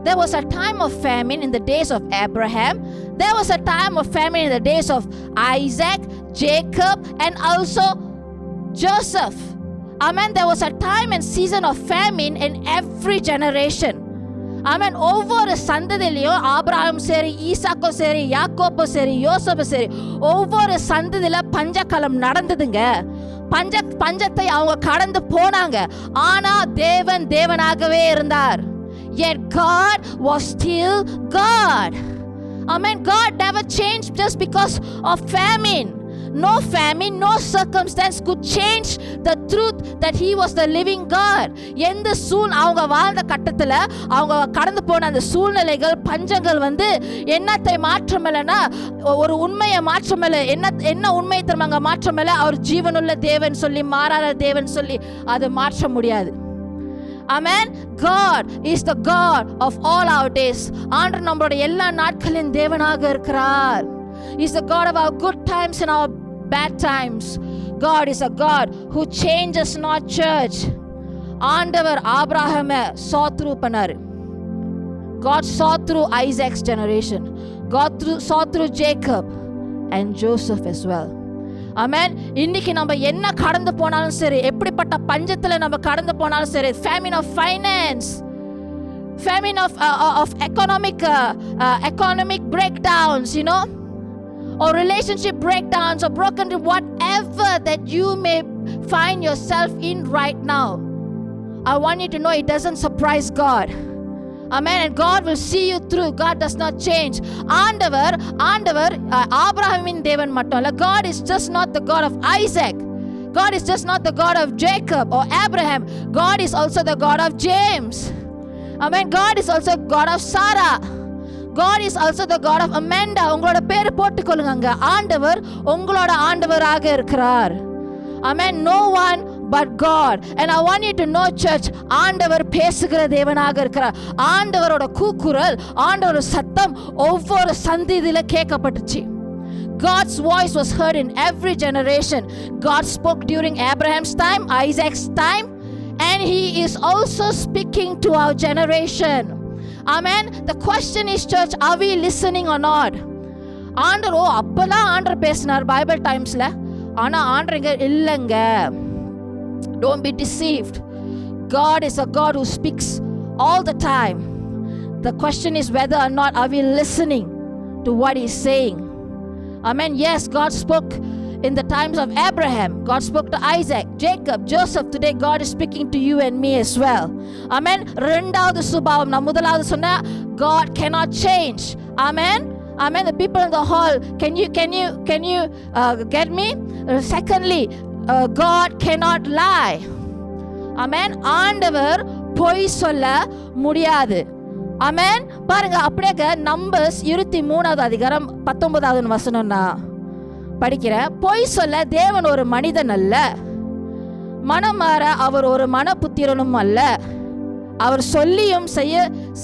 There was a time of famine in the days of Abraham. There was a time of famine in the days of Isaac, Jacob, and also Joseph. Amen. There was a time and season of famine in every generation. Amen. ஒவ்வொரு சந்ததியிலையும் Abraham சரி, ஈசாக்கோ சரி, யாக்கோபோ சரி, யோசேப்பு சரி, ஒவ்வொரு சந்ததியில பஞ்சகாலம் நடந்ததுங்க. பஞ்சத்தை அவங்க கடந்து போனாங்க. ஆனா தேவன் தேவனாகவே இருந்தார். Yet God was still God. Amen. God never changed just because of famine. No famine, no circumstance could change the truth that he was the living God. எந்த அவங்க வாழ்ந்த கட்டத்துல அவங்க கடந்து போன அந்த சூழ்நிலைகள், பஞ்சங்கள் என்னத்தை மாற்றமில்லைன்னா, ஒரு உண்மையை மாற்றமில்லை. என்ன உண்மையை தருவாங்க மாற்றமில்லை. அவர் ஜீவனுள்ள தேவன் சொல்லி, மாறாத தேவன் சொல்லி அதை மாற்ற முடியாது. Amen. God is the God of all our days. ஆண்டவர் நம்மளோட எல்லா நாட்களின் தேவனாக இருக்கிறார். He is the God of our good times and our bad times. God is a God who changes not, church. ஆண்டவர் ஆபிரகாமை saw through பண்ணாரு. God saw through Isaac's generation. God saw through Jacob and Joseph as well. Amen. இன்னைக்கு நம்ம என்ன கடந்து போனாலும் சரி, எப்படிப்பட்ட பஞ்சத்துல நம்ம கடந்து போனாலும் சரி, famine of finance, famine of economic breakdowns, or relationship breakdowns, or broken, whatever that you may find yourself in right now, I want you to know it doesn't surprise God. Amen. And God will see you through. God does not change. ஆண்டவர் ஆபிரகாமின் தேவன் மட்டும் இல்ல. God is just not the God of Isaac. God is just not the God of Jacob or Abraham. God is also the God of James. Amen. God is also God of Sarah. God is also the God of Amanda. உங்களோட பேர் போட்டுக்கொள்ளுங்க. ஆண்டவர் உங்களோட ஆண்டவராக இருக்கிறார். Amen. No one but God. And I want you to know, church, ஆண்டவர் பேசுகிற தேவனாக இருக்கிறார். ஆண்டவரோட கூக்குரல், ஆண்டவரோட சத்தம் ஒவ்வொரு சந்ததியில கேட்கப்பட்டுச்சு. God's voice was heard in every generation. God spoke during Abraham's time, Isaac's time, and he is also speaking to our generation. Amen. The question is, church, are we listening or not? ஆண்டவர் அப்பதான் ஆண்டவர் பேசினார் Bible டைம்ஸ்ல. ஆனா ஆண்டவங்க இல்லங்க. Don't be deceived. God is a God who speaks all the time. The question is whether or not are we listening to what he's saying. Amen. Yes, God spoke in the times of Abraham. God spoke to Isaac, Jacob, Joseph. Today God is speaking to you and me as well. Amen. ரெண்டாவது சுபாவம், நான் முதலாவது சொன்ன God cannot change. Amen. Amen. The people in the hall, can you get me? Secondly, God cannot lie. Amen. ஆண்டவர் பொய் சொல்ல முடியாது. Amen. பாருங்க, அப்படியே நம்பர்ஸ் 23வது அதிகாரம் 19வது வசனம் நான் படிக்கிறேன். பொய் சொல்ல தேவன் ஒரு மனிதன் அல்ல, மனம் மாற அவர் ஒரு மனபுத்திரனும் அல்ல. அவர் சொல்லியும்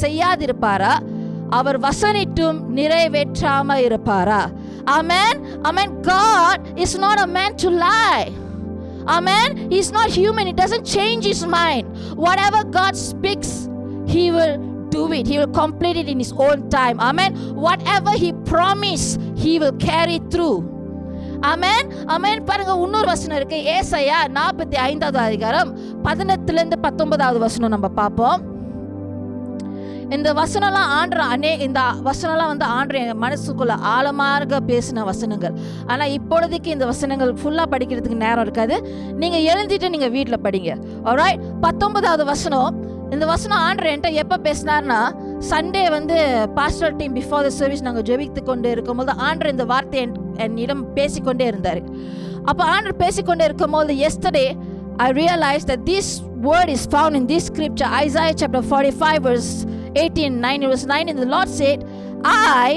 செய்யாதிருப்பாரா? அவர் வசனிட்டும் நிறைவேற்றாம இருப்பாரா? Amen. Amen. God is not a man to lie. Amen. He's not human. He doesn't change his mind. Whatever God speaks, he will do it. He will complete it in his own time. Amen. Whatever he promised, he will carry through. ஆமென் ஆமென். பாருங்க இன்னொரு வசனம் இருக்கு. ஏசாயா 45வது அதிகாரம் 18ல இருந்து 19வது வசனம் நம்ம பார்ப்போம். இந்த வசனம்லாம் இந்த வசனம்லாம் வந்து ஆண்டு என் மனசுக்குள்ள ஆழமாக பேசின வசனங்கள். ஆனால் இப்பொழுதைக்கு இந்த வசனங்கள் ஃபுல்லாக படிக்கிறதுக்கு நேரம் இருக்காது. நீங்கள் எழுந்திட்டு நீங்கள் வீட்டில் படிங்க. ஆல்ரைட். 19வது வசனம். இந்த வசனம் ஆண்டர் என்கிட்ட எப்போ பேசினார்னா, சண்டே வந்து pastor team before the service நாங்கள் ஜெபித்து கொண்டு இருக்கும்போது ஆண்டர் இந்த வார்த்தையை என்னிடம் பேசிக்கொண்டே இருந்தார். அப்போ ஆண்டர் பேசிக்கொண்டே இருக்கும்போது yesterday I realized that this word is found in this scripture, Isaiah chapter 45 verse 18, 9 verse 9, and the Lord said, I,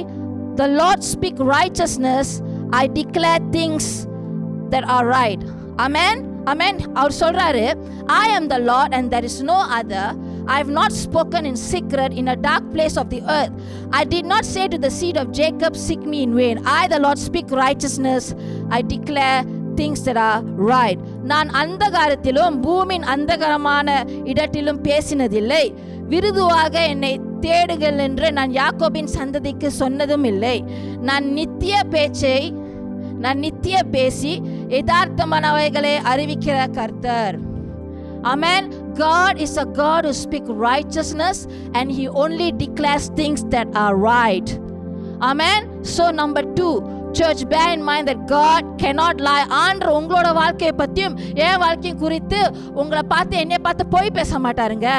the Lord, speak righteousness, I declare things that are right. Amen. Amen. அவர் சொல்றாரு, I am the Lord and there is no other. I have not spoken in secret in a dark place of the earth. I did not say to the seed of Jacob, seek me in vain. I, the Lord, speak righteousness. I declare things that are right. நான் அந்தகாரத்திலும் பூமியின் அந்தகாரமான இடத்திலும் பேசினதில்லை. விருதுவாக என்னை தேடுகள் என்று நான் யாக்கோபின் சந்ததிக்கு சொன்னதும் இல்லை. நான் நித்திய பேசி யதார்த்தமானவைகளை அறிவிக்கிற கர்த்தர். Amen. God is a God who speaks righteousness and he only declares things that are right. Amen. So number 2, church, bear in mind that God cannot lie. ஆண்டவர் உங்களோட வாழ்க்கையை பற்றியும் என் வாழ்க்கையும் குறித்து உங்களை பார்த்து என்னை பார்த்து போய் பேச மாட்டாருங்க.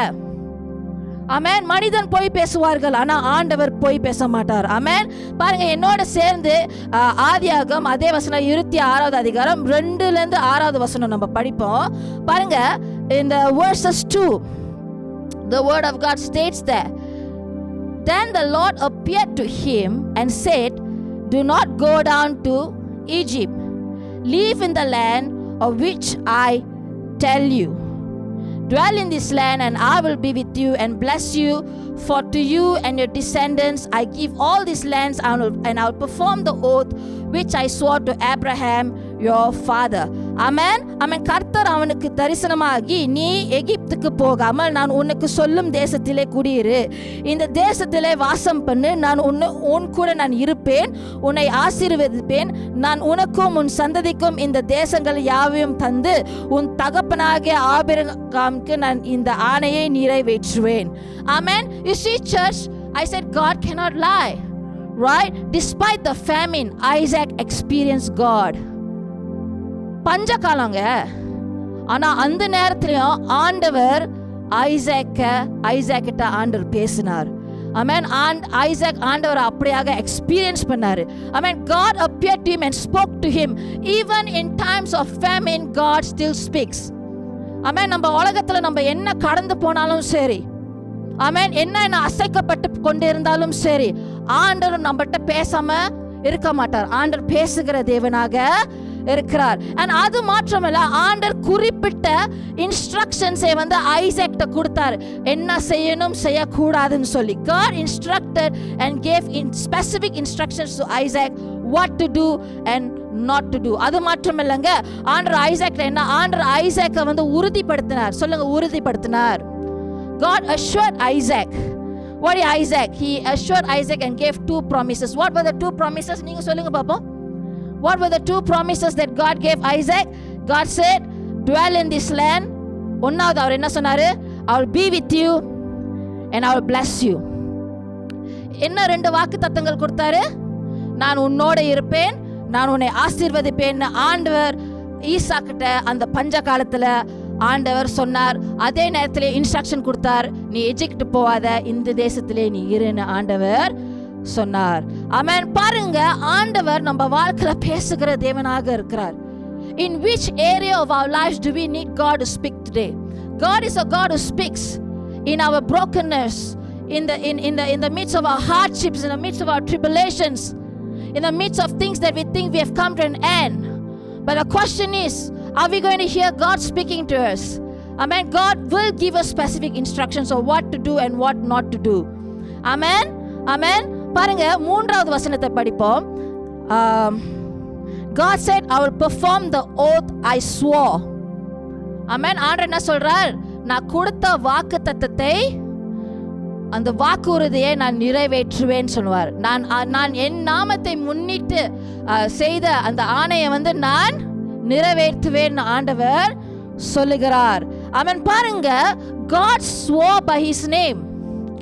ஆமென். மனிதன் போய் பேசுவார்கள், ஆனால் ஆண்டவர் போய் பேச மாட்டார். ஆமென். பாருங்க, என்னோட சேர்ந்து ஆதியாகமம் அதே வசனம் 26வது அதிகாரம் 2ல இருந்து 6வது வசனம் நம்ம படிப்போம். பாருங்க, in the verses 2 the word of God states that then the Lord appeared to him and said, do not go down to Egypt. Live in the land of which I tell you. Dwell in this land and I will be with you and bless you. For to you and your descendants I give all these lands and I will perform the oath which I swore to Abraham your father. Amen. Amen. கர்த்தர் அவனுக்கு தரிசனமாகி, நீ எகிப்துக்கு போகாமல் நான் உனக்கு சொல்லும் தேசத்திலே குடியிரு, இந்த தேசத்திலே வாசம் பண்ணு, நான் உன் கூட நான் இருப்பேன், உன்னை ஆசீர்வதிப்பேன், நான் உனக்கும் உன் சந்ததிக்கும் இந்த தேசங்கள் யாவையும் தந்து உன் தகப்பனாகிய ஆபிரகாமுக்கு நான் இந்த ஆணையை நிறைவேற்றுவேன். Amen. You see, church, I said God cannot lie, right? Despite the famine, Isaac experienced God. பஞ்ச காலங்க, ஆனா அந்த நேரத்திலையும் ஆண்டவர் ஐசாக்கிட்ட ஆண்டவர் பேசினார். ஆமென். ஐசாக் ஆண்டவர் அப்படியாக எக்ஸ்பீரியன்ஸ் பண்ணாரு. ஆமென். God appeared to him and spoke to him. Even in times of famine, God still speaks. ஆமென். நம்ம உலகத்துல நம்ம என்ன கடந்து போனாலும் சரி, ஆமென், என்ன அசைக்கப்பட்டு கொண்டு இருந்தாலும் சரி, ஆண்டவர் நம்மகிட்ட பேசாம இருக்க மாட்டார். ஆண்டவர் பேசுகிற தேவனாக இருக்கிறார். and அது மாத்திரமல்ல, ஆண்டவர் குறிப்பிட்ட இன்ஸ்ட்ரக்ஷன்ஸை வந்து ஐசாக்ட்ட கொடுத்தார், என்ன செய்யணும் செய்யக்கூடாதுன்னு சொல்லி. God instructed and gave specific instructions to Isaac what to do and not to do. அது மாத்திரமல்லங்க, ஆண்டவர் ஐசாக்கை வந்து உறுதிப்படுத்தினார். சொல்லுங்க, உறுதிப்படுத்தினார். God assured Isaac. What did Isaac? He assured Isaac and gave 2 promises. What were the 2 promises? நீங்க சொல்லுங்க பாப்போம். What were the 2 promises that God gave Isaac? God said, dwell in this land. ஒன்னாவது அவர் என்ன சொன்னாரு? I will be with you and I will bless you. என்ன 2 வாக்கு தத்தங்கள் கொடுத்தாரு? நான் உன்னோட இருப்பேன், நான் உன்னை ஆசீர்வதிப்பேன். ஆண்டவர் ஈசாக்கிட்ட அந்த பஞ்ச காலத்துல ஆண்டவர் சொன்னார். அதே நேரத்திலே இன்ஸ்ட்ரக்ஷன் கொடுத்தார், நீ எஜிப்ட் போவாத, இந்த தேசத்திலே நீ இருன்னு ஆண்டவர் சொன்னார். ஆமென். பாருங்க, ஆண்டவர் நம்ம வாழ்க்கையில பேசுகிற தேவனாக இருக்கிறார். In which area of our lives do we need God to speak today? God is a God who speaks in our brokenness, in the midst of our hardships, in the midst of our tribulations, in the midst of things that we think we have come to an end. But the question is, are we going to hear God speaking to us? Amen. God will give us specific instructions of what to do and what not to do. Amen. Amen. பாருங்க, 3வது வசனத்தை படிப்போம். God said, I will perform the oath I swore. Amen. ஆண்டவர் என்ன சொல்றார்? நான் கொடுத்த வாக்குத்தத்தத்தை, அந்த வாக்குறுதியை நான் நிறைவேற்றுவேன் சொல்லுவார். நான் என் நாமத்தை முன்னிட்டு செய்த அந்த ஆணையை வந்து நான் நிறைவேற்றுவேன் ஆண்டவர் சொல்லுகிறார். அவன் பாருங்க, God swore by his name.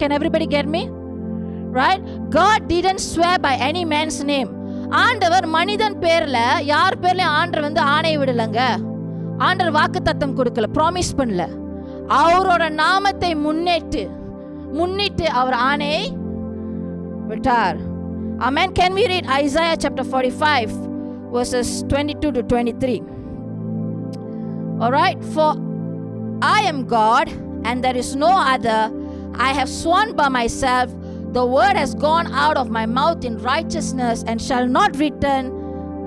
Can everybody get me? Right? God didn't swear by any man's name. ஆண்டவர் மனிதன் பேர்ல யார் பேர்ல ஆண்டவர் வந்து ஆணை விடலங்க. ஆண்டவர் வாக்குத்தத்தம் கொடுக்கல, ப்ராமிஸ் பண்ணல. அவரோட நாமத்தை முன்னிட்டு அவர் ஆணை விட்டார். Amen. Can we read Isaiah chapter 45 verses 22 to 23? All right. For I am God and there is no other. I have sworn by myself. The word has gone out of my mouth in righteousness and shall not return,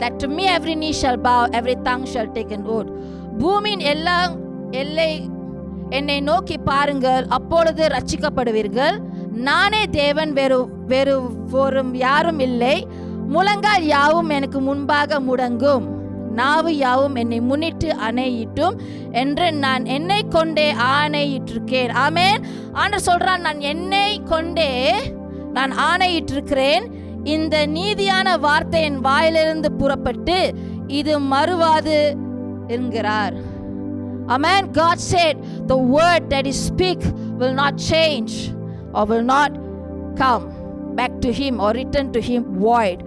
that to me every knee shall bow, every tongue shall take an oath. பூமியின் எல்லை என்னை நோக்கி பாருங்கள், அப்பொழுது ரட்சிக்கப்படுவீர்கள். நானே தேவன், வேறு யாரும் இல்லை. முழங்கால் யாவும் எனக்கு முன்பாக முடங்கும், நாவு யாவும் என்னை முன்னிட்டு ஆணையிட்டும் என்று நான் என்னை கொண்டே ஆணையிட்டிருக்கேன். ஆமென். ஆண்டவர் சொல்றான், நான் என்னை கொண்டே நான் ஆணையிட்டிருக்கிறேன். இந்த நீதியான வார்த்தை என் வாயிலிருந்து புறப்பட்டு இது மறுவாது என்கிறார். Amen. God said the word that he speak will not change or will not come back to him or return to him void.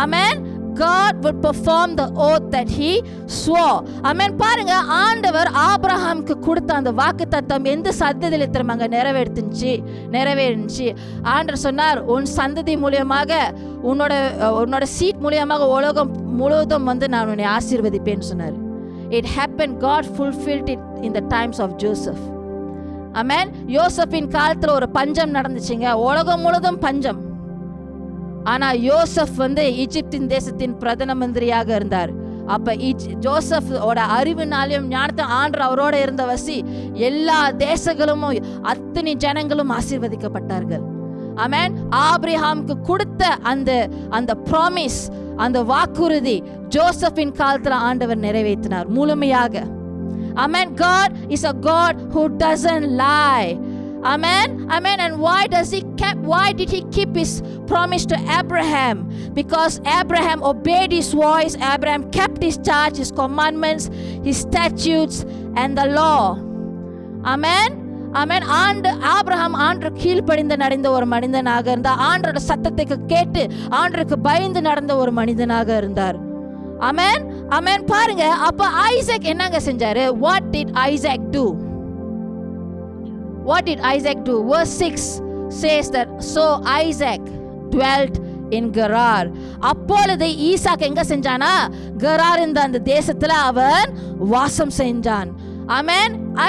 Amen. God would perform the oath that he swore. Amen. பாருங்க, ஆண்டவர் ஆபிரகாமுக்கு கொடுத்த அந்த வாக்குத்தத்தம் எந்த சந்ததியில திரும்ப நிறைவேறுச்சு. ஆண்டவர் சொன்னார், உன் சந்ததி மூலமாக உன்னோட சீட் மூலமாக உலகம் முழுவதும் வந்து நான் உன்னை ஆசீர்வதிப்பேன்னு சொன்னார். It happened. God fulfilled it in the times of Joseph. Amen. யோசப்பின் காலத்துல ஒரு பஞ்சம் நடந்துச்சுங்க, உலகம் முழுவதும் பஞ்சம். ஆனா யோசப் வந்து ஈஜிப்தின் தேசத்தின் பிரதம மந்திரியாக இருந்தார். அப்ப ஜோசப்போட அறிவினாலையும் ஞானத்தையும் ஆண்டவர் அவரோட இருந்த வசி எல்லா தேசங்களும் அத்தனை ஜனங்களும் ஆசீர்வதிக்கப்பட்டார்கள். ஆமென். ஆபிரகாமுக்கு கொடுத்த அந்த ப்ராமிஸ், அந்த வாக்குறுதி ஜோசப்பின் காலத்துல ஆண்டவர் நிறைவேற்றினார் முழுமையாக. Amen. God is a God who doesn't lie. Amen. Amen. And why did he keep his promise to Abraham? Because Abraham obeyed his voice. Abraham kept his charge, his commandments, his statutes and the law. Amen. Amen. Abraham ஆண்டவர் கீழ்ப்படிந்து நடந்த ஒரு மனிதனாக இருந்தார். ஆண்டவரோட சத்தத்தை கேட்டு ஆண்டவருக்கு பயந்து நடந்த ஒரு மனிதனாக இருந்தார். Amen. Amen. பாருங்க, அப்ப ஐசக் என்னங்க செஞ்சாரு? What did Isaac do? What did Isaac do? Verse 6 says that so Isaac dwelt in Gerar. அப்பொழுது ஈசாக் எங்க செஞ்சானா? கரார் என்ற அந்த தேசத்துல அவன் வாசம் செஞ்சான். Amen.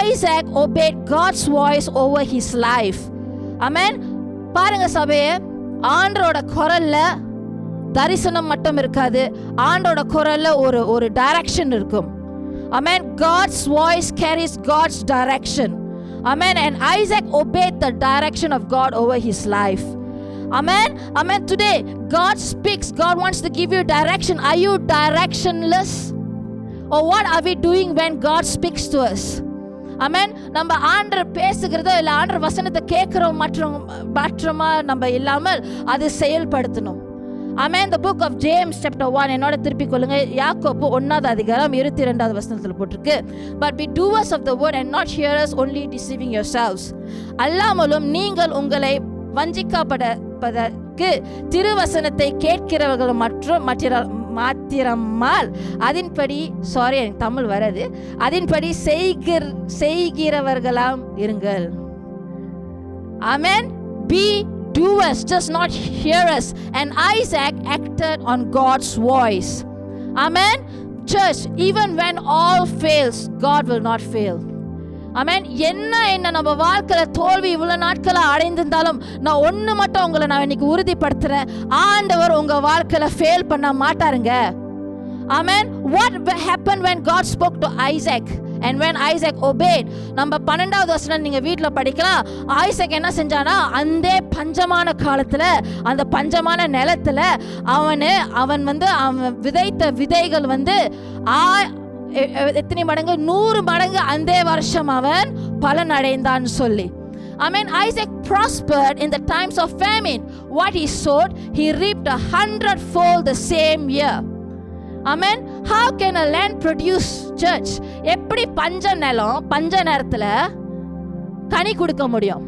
Isaac obeyed God's voice over his life. Amen. பாருங்க சபையே, ஆண்டவரோட குரல்ல தரிசனம் மட்டும் இருக்காது, ஆண்டவரோட குரல்ல ஒரு டைரக்ஷன் இருக்கும். Amen. God's voice carries God's direction. Amen. And Isaac obeyed the direction of God over his life. Amen. Amen. Today God speaks. God wants to give you direction. Are you directionless? Or what are we doing when God speaks to us? Amen. நம்ம ஆண்டவர் பேசுகிறதோ இல்ல ஆண்டவர் வசனத்தை கேட்கிறோம் மாற்றமா நம்ம இல்லாமல் அது செயல்படுத்தணும். Amen. The book of James chapter 1 என்னோட திருப்பி கொள்ளுங்க. யாக்கோபு 1வது அதிகாரம் 22வது வசனத்துல போட்டிருக்கு. But be doers of the word and not hearers, only deceiving yourselves. அல்லாமலும் நீங்கள் உங்களை வஞ்சிக்கப்படற்கு திருவசனத்தை கேட்கிறவர்கள் மாத்திரமால் அதன்படி எனக்கு தமிழ் வராது, அதன்படி செய்கிறவர்களாம் இருங்கள். Amen. Be doers, just not hearers. And Isaac acted on God's voice. Amen. Church, even when all fails, God will not fail. Amen. என்ன நம்ம வாழ்க்கையில தோல்வி இவ்வளவு நாட்களா அடைந்திருந்தாலும் நான் ஒண்ணு மட்டும் உங்களை நான் இன்னைக்கு உறுதிப்படுத்துறேன், ஆண்டவர் உங்க வாழ்க்கையில ஃபெயில் பண்ண மாட்டாருங்க. Amen. What happened when God spoke to Isaac and when Isaac obeyed? நம்ம 12வது வசனம் நீங்க வீட்ல படிக்கலாம். ஐசக் என்ன செஞ்சானா, அந்த பஞ்சமான காலத்துல அந்த பஞ்சமான நிலத்துல அவன் விதைத்த விதைகள் எத்தனை மடங்கு 100 மடங்கு அந்த வருஷம் அவன் பலன் அடைந்தான் சொல்லி. Amen. Isaac prospered in the times of famine. what he sowed, he reaped 100-fold the same year. Amen. How can a land produce, church? எப்படி பஞ்ச நேரத்துல கனி கொடுக்க முடியும்?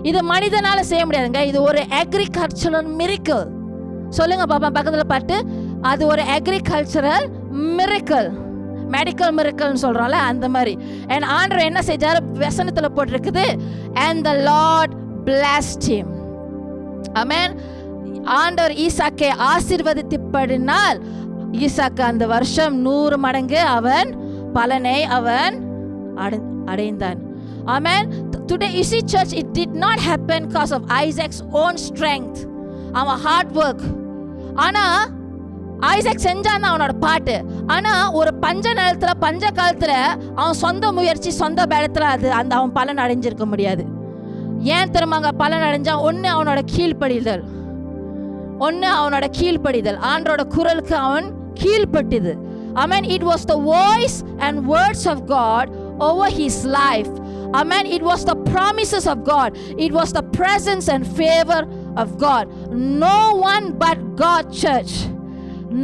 இது மனிதனால செய்ய முடியாதுங்க. இது ஒரு அக்ரிகல்ச்சரல் மிரக்கிள். சொல்லுங்க பாப்பா பக்கத்துல பாட்டு. அது ஒரு அக்ரிகல்ச்சரல் மிரக்கிள். மெடிக்கல் மிரக்கிள்னு சொல்றோம்ல அந்த மாதிரி. and ஆண்டவர் என்ன செஞ்சாரு? வசனத்துல போட்டிருக்குது, and the Lord blessed him. Amen. ஆண்டவர் ஈசாக்கை ஆசீர்வதித்தபடினால் ஈசாக்கு அந்த வருஷம் 100 மடங்கு அவன் பலனை அவன் அடைந்தான். Amen. Today you see church, it did not happen because of Isaac's own strength, our hard work. ஆனா ஐசக் செஞ்சான் அவனோட பாட்டு. ஆனா ஒரு பஞ்ச காலத்துல அவன் சொந்த முயற்சி சொந்த பலத்துல அவன் பலன் அடைஞ்சிருக்க முடியாது. ஏன் திரும்ப பலன் அடைஞ்சான்? ஒன்னு அவனோட கீழ்ப்படிதல், ஆண்டரோட குரலுக்கு அவன் கீழ்ப்பட்டது. Amen. It was the voice and words of God over his life. Amen. It was the promises of God. It was the presence and favor of God. No one but God, church.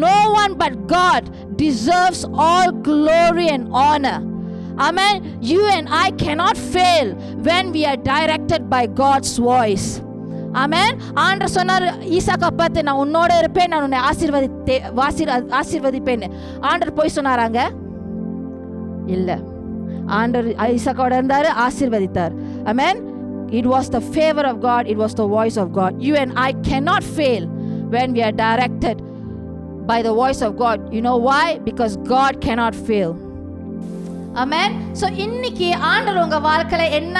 No one but God deserves all glory and honor. Amen. You and I cannot fail when we are directed by God's voice. Amen. ஆண்டவர் சொன்னார் ஈசாக்கை பார்த்து, நான் உன்னோட இருப்பேன், நான் உன்னை ஆசீர்வதிப்பேன். ஆண்டவர் போய் சொன்னாராங்க? இல்ல, ஆண்டவர் ஈசாக்கோட இருந்தாரு, ஆசீர்வதித்தார். Amen. It was the favor of God. It was the voice of God. You and I cannot fail when we are directed by the voice of God. You know why? Because God cannot fail. Amen. So இன்னைக்கு ஆண்டவர் உங்க வாழ்க்கையில என்ன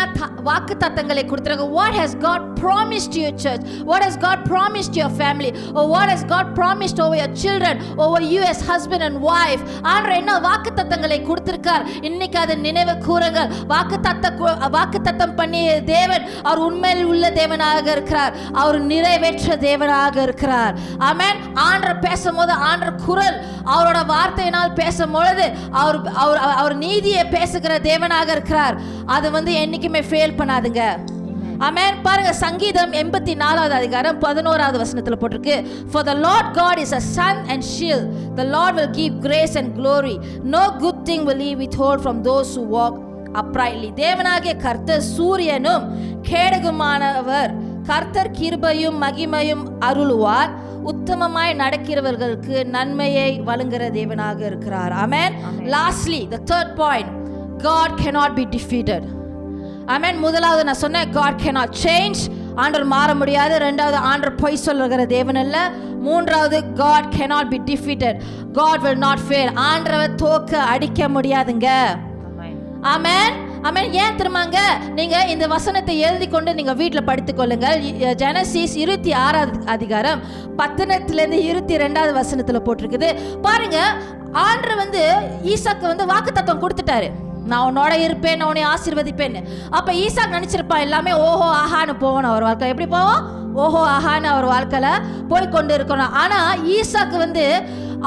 வாக்குத்தத்தங்களை கொடுத்திருக்க? What has God promised to your church? What has God promised to your family? Or what has God promised over your children, over you as husband and wife? ஆண்டவர் என்ன வாக்குத்தத்தங்களை கொடுத்திருக்கார்? இன்னைக்கு அதை நினைவு கூறுங்கள். வாக்குத்தத்தம் பண்ணிய தேவன் அவர் உண்மையில் உள்ள தேவனாக இருக்கிறார். அவர் நிறைவேற்ற தேவனாக இருக்கிறார். ஆமென். ஆண்டவர் பேசும்போது ஆண்டவர் குரல் அவரோட வார்த்தையினால் பேசும்பொழுது அவர் நீதியை பேசுகிற தேவனாக இருக்கிறார். அது என்னைக்குமே ஃபெயில் பண்ணாதுங்க. ஆமென். பாருங்க சங்கீதம் 84வது அதிகாரம் 11வது வசனத்துல போட்டிருக்கு, For the Lord God is a sun and shield. The Lord will give grace and glory. No good thing will he withhold from those who walk uprightly. தேவனாகிய கர்த்தர் சூரியனும் கேடகமானவர். கர்த்தர் கிருபையும் மகிமையும் அருளுவார். உத்தமமாய் நடக்கிறவர்களுக்கு நன்மையை வழங்குகிற தேவனாக இருக்கிறார். ஆமென். Lastly, the third point, God cannot be defeated. ஆமென். முதலாவது நான் சொன்னேன், God cannot change. ஆண்டவர் மாற முடியாது. இரண்டாவது, ஆண்டவர் பொய் சொல்லுகிற தேவன் அல்ல. மூன்றாவது, God cannot be defeated. God will not fail. ஆண்டவர் தோக்க அடிக்க முடியாதுங்க. ஆமென். ஆமென். ஏன் தெரியுமாங்க? நீங்க இந்த வசனத்தை எழுதி கொண்டு நீங்க வீட்டில் படித்துக் கொள்ளுங்கள். ஜெனசிஸ் 26வது அதிகாரம் 10லேருந்து 22வது வசனத்துல போட்டிருக்குது. பாருங்க, ஆண்டவர் ஈசாக்கு வாக்குத்தத்தம் கொடுத்துட்டாரு, நான் உன்னோட இருப்பேன், நான் உன்னை ஆசீர்வதிப்பேன். அப்ப ஈசாக்கு நினைச்சிருப்பான் எல்லாமே ஓஹோ ஆஹான்னு போகணும். அவர் வாழ்க்கை எப்படி போவோம்? ஓஹோ ஆஹான்னு அவர் வாழ்க்கையில போய் கொண்டு இருக்கணும். ஆனா ஈசாக்கு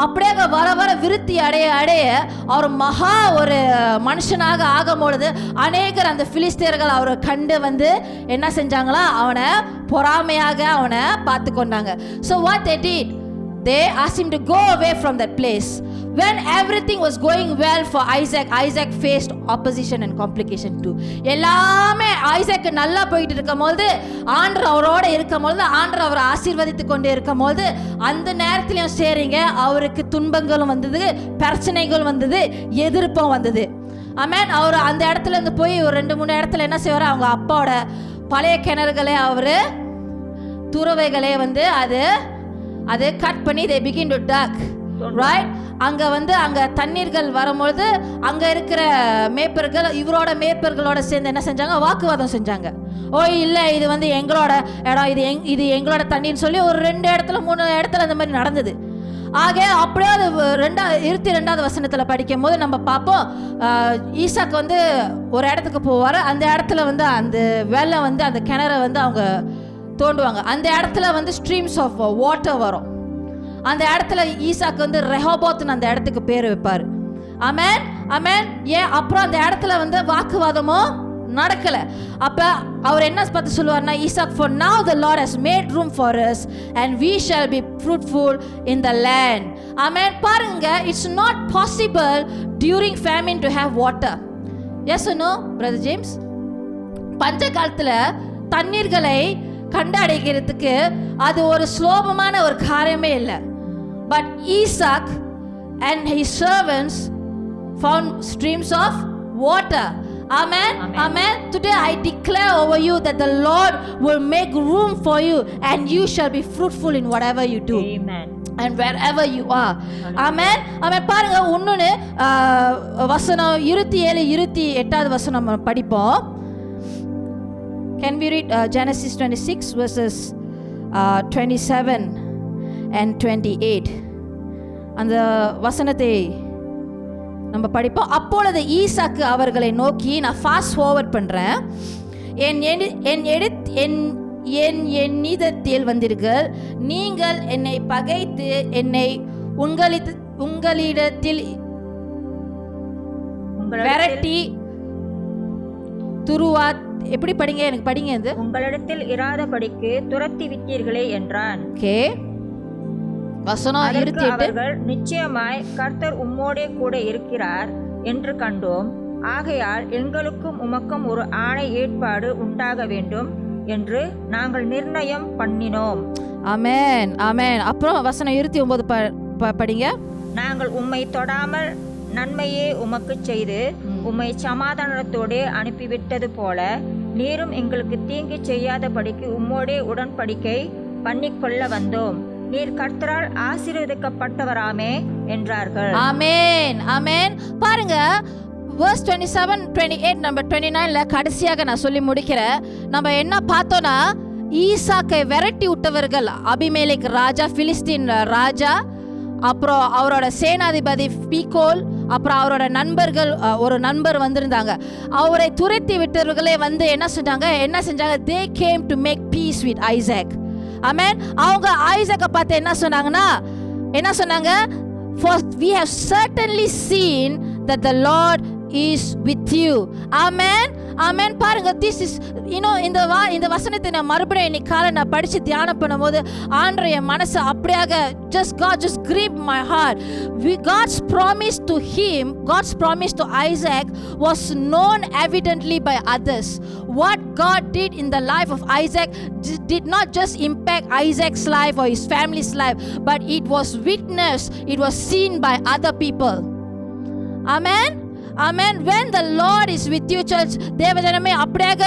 அப்படியே வர வர விருத்தி அடைய அவர் மகா ஒரு மனுஷனாக ஆகும்பொழுது அநேகர் அந்த பிலிஸ்தியர்கள் அவரை கண்டு என்ன செஞ்சாங்களா? அவனை பொறாமையாக அவனை பார்த்து கொண்டாங்க. So what they did, they asked him to go away from that place. When everything was going well for Isaac faced opposition and complication too. எல்லாமே ஐசாக் நல்லா போயிட்டு இருக்கும்போது, ஆண்டவர் அவரோட இருக்கும்போது, ஆண்டவர் அவரை ஆசீர்வதித்து கொண்டு இருக்கும்போது, அந்த நேரத்திலையும் சரிங்க அவருக்கு துன்பங்களும் வந்தது, பிரச்சனைகள் வந்தது, எதிர்ப்பும் வந்தது. ஆமென். அவர் அந்த இடத்துல இருந்து போய் ஒரு 2-3 இடத்துல என்ன செய்வார்? அவங்க அப்பாவோட பழைய கிணறுகளை அவரு துறவைகளே அது கட் பண்ணி they begin to dug, right? அங்க அங்க தண்ணீர்கள் வரும்பொழுது அங்க இருக்கிற மேய்ப்பர்கள் இவரோட மேய்ப்பர்களோட சேர்ந்து என்ன செஞ்சாங்க? வாக்குவாதம் செஞ்சாங்க. ஓ இல்ல, இது எங்களோட இடம், இது எங்களோட தண்ணீர்னு சொல்லி ஒரு 2 இடத்துல 3 இடத்துல அந்த மாதிரி நடந்தது. ஆக அப்படியே அது 22வது வசனத்துல படிக்கும் போது நம்ம பார்ப்போம், ஈசாக்கு ஒரு இடத்துக்கு போவார். அந்த இடத்துல அந்த வெள்ளை அந்த கிணறை அவங்க தோண்டுவாங்க. அந்த இடத்துல ஸ்ட்ரீம்ஸ் ஆஃப் வாட்டர் வரும். அந்த இடத்துல ஈசாக்கு ரெஹோபோத்னு அந்த இடத்துக்கு பேர் வைப்பார். ஆமென். ஆமென். ஏன்? அப்புறம் அந்த இடத்துல வாக்குவாதமும் நடக்கல. அப்ப அவர் என்ன பார்த்து சொல்லுவார்னா, Isaac, for now the Lord has made room for us and we shall be fruitful in the land. Amen. பாருங்க, it's not possible during famine to have water. Yes or no, brother James? பஞ்ச காலத்துல தண்ணீர்களை கண்டடைகிறதுக்கு அது ஒரு சுலபமான ஒரு காரியமே இல்லை. But Isaac and his servants found streams of water. Amen. Amen. Today I declare over you that the Lord will make room for you and you shall be fruitful in whatever you do. Amen. And wherever you are. Amen. Amen. பாருங்க, இன்னொன்னு வசனம் 27-28 வசனம் நம்ம படிப்போம். Can we read Genesis 26 verses 27 and 28? அந்த வசனத்தை நம்ம படிப்போம். அப்பொழுது ஈசாக்கு அவர்களை நோக்கி, நான் ஃபாஸ்ட் ஃபார்வர்ட் பண்றேன், என்னிடத்தில் வந்தீர்கள், நீங்கள் என்னை பகைத்து என்னை உங்களிடத்தில் விரட்டி துருவா, எப்படி படிங்க, எனக்கு படிங்க, இது உங்களிடத்தில் இராதபடிக்கு துரத்தி விட்டீர்களே என்றான். ஓகே, வசனம் 28. அவர்கள், நிச்சயமாய் கர்த்தர் உம்மோடே கூட இருக்கிறார் என்று கண்டோம், ஆகையால் எங்களுக்கும் உமக்கும் ஒரு ஆணை ஏற்பாடு உண்டாக வேண்டும் என்று நாங்கள் நிர்ணயம் பண்ணினோம். ஆமென், ஆமென். அப்புறம் வசனம் 29 படிங்க. நாங்கள் உம்மை தொடாமல் நன்மையே உமக்கு செய்து உம்மை சமாதானத்தோடு அனுப்பிவிட்டது போல நீரும் எங்களுக்கு தீங்கு செய்யாதபடிக்கு உம்மோடே உடன்படிக்கை பண்ணிக்கொள்ள வந்தோம். நீர் கர்த்தரால் ஆசீர்வதிக்கப்பட்டவராமே என்றார்கள். ஆமென், ஆமென். பாருங்க, verse 27, 28, number 29ல கடைசியாக நான் சொல்லி முடிக்கிறேன். நம்ம என்ன பார்த்தோம்னா, ஈசாக்கை விரட்டி விட்டவர்கள் அபிமெலேக் ராஜா, பிலிஸ்தீன் ராஜா, அப்புறம் அவரோட சேனாதிபதி பீகோல், அப்புறம் அவரோட நண்பர்கள், ஒரு நண்பர் வந்திருந்தாங்க. அவரை துரத்தி விட்டவர்களே வந்து என்ன செஞ்சாங்க, they came to make peace with Isaac. ஆமென். அவங்க ஐசாக்கை பார்த்து என்ன சொன்னாங்க, for we have certainly seen that the Lord is with you. Amen. Amen. பாருங்க, this is இந்த வசனத்தை நான் மறுபடியும் இன்னைக்கு காலை நான் படிச்சு தியானம் பண்ணும்போது ஆண்டவருடைய மனசு அப்படியாக God just gripped my heart. God's promise to him, God's promise to Isaac was known evidently by others. What God did in the life of Isaac did not just impact Isaac's life or his family's life, but it was witnessed, it was seen by other people. Amen. Amen. When the Lord is with you, church, தேவஜனமே, அப்படியாக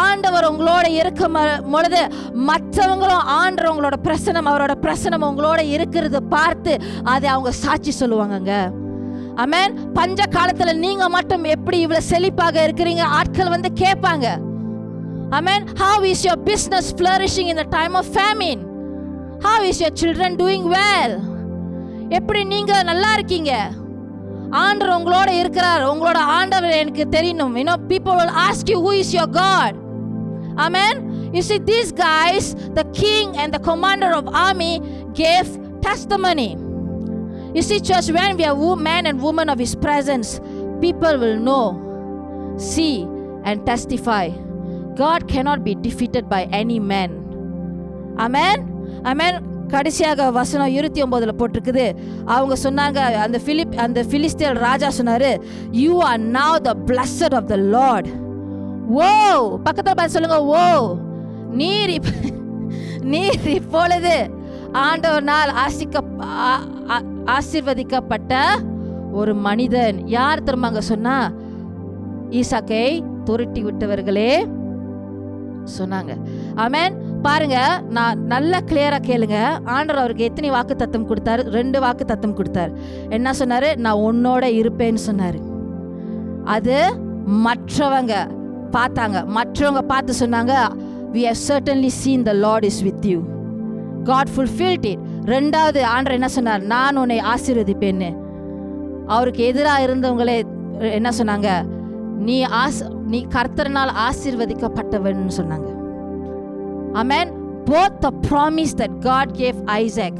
ஆண்டவர் உங்களோட இருக்கும் பொழுது மற்றவங்களும் ஆண்டவர் உங்களோட பிரசனம், அவரோட பிரசனம் உங்களோட இருக்கிறது பார்த்து அதை அவங்க சாட்சி சொல்லுவாங்கங்க. ஆமென். பஞ்ச காலத்துல நீங்க மட்டும் எப்படி இவ்வளவு செழிப்பாக இருக்கிறீங்க, ஆட்கள் வந்து கேட்பாங்க. ஆமென். How is your business flourishing in the time of famine? How is your children doing well? எப்படி நீங்க நல்லா இருக்கீங்க, ஆண்டவர் உங்களோட இருக்கிறார், உங்களோட ஆண்டவர் எனக்கு தெரியணும். People will ask you, who is your God? Amen. You see, these guys, the king and the commander of army gave testimony. You see, church, when we are men and women of his presence, people will know, see and testify. God cannot be defeated by any man. Amen. Amen. கடைசியாக வசனம் 29ல போட்டிருக்குது. அவங்க சொன்னாங்க, அந்த பிலிஸ்தீன் ராஜா சொன்னாரு, you are now the blessed of the Lord. ஓ, பக்கத்துல பார்த்து சொல்லுங்க, ஓ, நீர் இப்பொழுது ஆண்டவரால் ஆசீர்வதிக்கப்பட்ட ஒரு மனிதன். யார் திரும்பாங்க சொன்னா, ஈசாக்கை துரட்டி விட்டவர்களே சொன்னாங்க. ஆமென். பாருங்க, நான் நல்லா கிளியரா கேளுங்க. ஆண்டவர் அவருக்கு எத்தனை வாக்கு தத்தம் கொடுத்தாரு? 2 வாக்கு தத்தம் கொடுத்தாரு. என்ன சொன்னாரு? நான் உன்னோட இருப்பேன்னு சொன்னாரு. அது மற்றவங்க பார்த்து சொன்னாங்க, we have certainly seen the Lord is with you. God fulfilled it. 2வது ஆண்டவர் என்ன சொன்னார்? நான் உன்னை ஆசீர்வதிப்பேன்னு. அவருக்கு எதிராக இருந்தவங்களே என்ன சொன்னாங்க? நீ கர்த்தரினால் ஆசீர்வதிக்கப்பட்டவன் சொன்னாங்க. Amen. Both the promise that God gave Isaac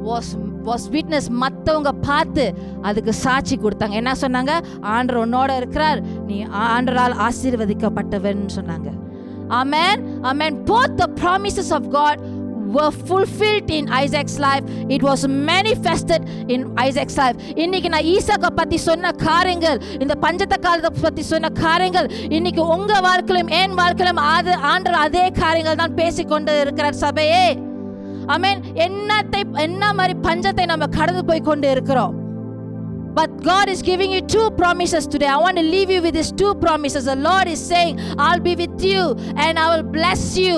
was was witness. மற்றவங்க பார்த்து அதுக்கு சாட்சி கொடுத்தாங்க. என்ன சொன்னாங்க? ஆண்டவர் உன்னோட இருக்கிறார், நீ ஆண்டவரால் ஆசீர்வதிக்கப்பட்டவன் சொன்னாங்க. Amen. Amen. Both the promises of God were fulfilled in Isaac's life. It was manifested in Isaac's life. இன்னைக்கு நான் ஈசாக்க பத்தி சொன்ன காரியங்கள், இந்த பஞ்சத்த காலத்தை பத்தி சொன்ன காரியங்கள், இன்னைக்கு உங்க வாழ்க்கையிலும் என் வாழ்க்கையிலும் ஆண்டவர் அதே காரியங்கள் தான் பேசிக்கொண்டு இருக்கிறார் சபையே. ஆமென். என்ன மாதிரி பஞ்சத்தை நம்ம கடந்து போய் கொண்டு இருக்கிறோம். But God is giving you two promises today. I want to leave you with these two promises. The Lord is saying, I'll be with you and I will bless you.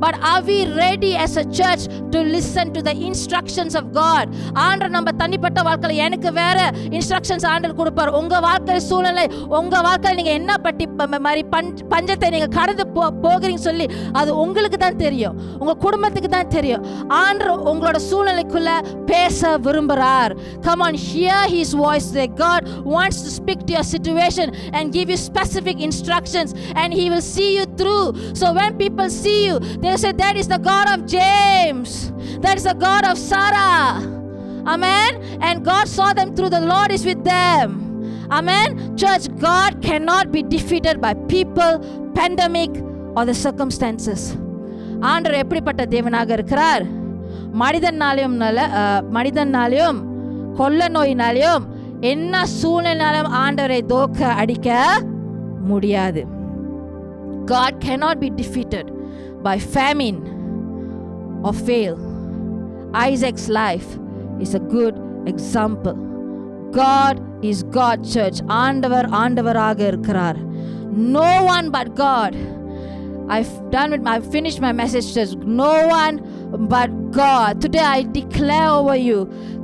But are we ready as a church to listen to the instructions of God? ஆண்டவர் நம்ம தனிப்பட்ட வாழ்க்கையில் எனக்கு வேற instructions ஆண்டவர் கொடுப்பார். உங்க வாழ்க்கை சூழ்நிலை, உங்க வாழ்க்கையில் நீங்க என்ன பற்றி மாதிரி பஞ்சத்தை நீங்க கடந்து போகிறீங்க சொல்லி அது உங்களுக்கு தான் தெரியும், உங்க குடும்பத்துக்கு தான் தெரியும். ஆண்டவர் உங்களோட சூழ்நிலைக்குள்ள பேச விரும்புறார். Come on, hear his voice. That God wants to speak to your situation and give you specific instructions, and he will see you through. So when people see you, they say, that is the God of James, that is the God of Sarah. Amen. And God saw them through. The Lord is with them. Amen. Church, God cannot be defeated by people, pandemic or the circumstances. ஆண்டவர் எப்படிப்பட்ட தேவனாக இருக்கிறார்? மனிதனாலையும் கொள்ள நோயினாலையும் என்ன சூழ்நிலையாலும் ஆண்டவரை தோக்க அடிக்க முடியாது. God cannot be defeated by famine or fail. Isaac's life is a good example. God is God, church. ஆண்டவராக இருக்கிறார். No one but God. I've finished my message, church. No one but God. Today I declare over you.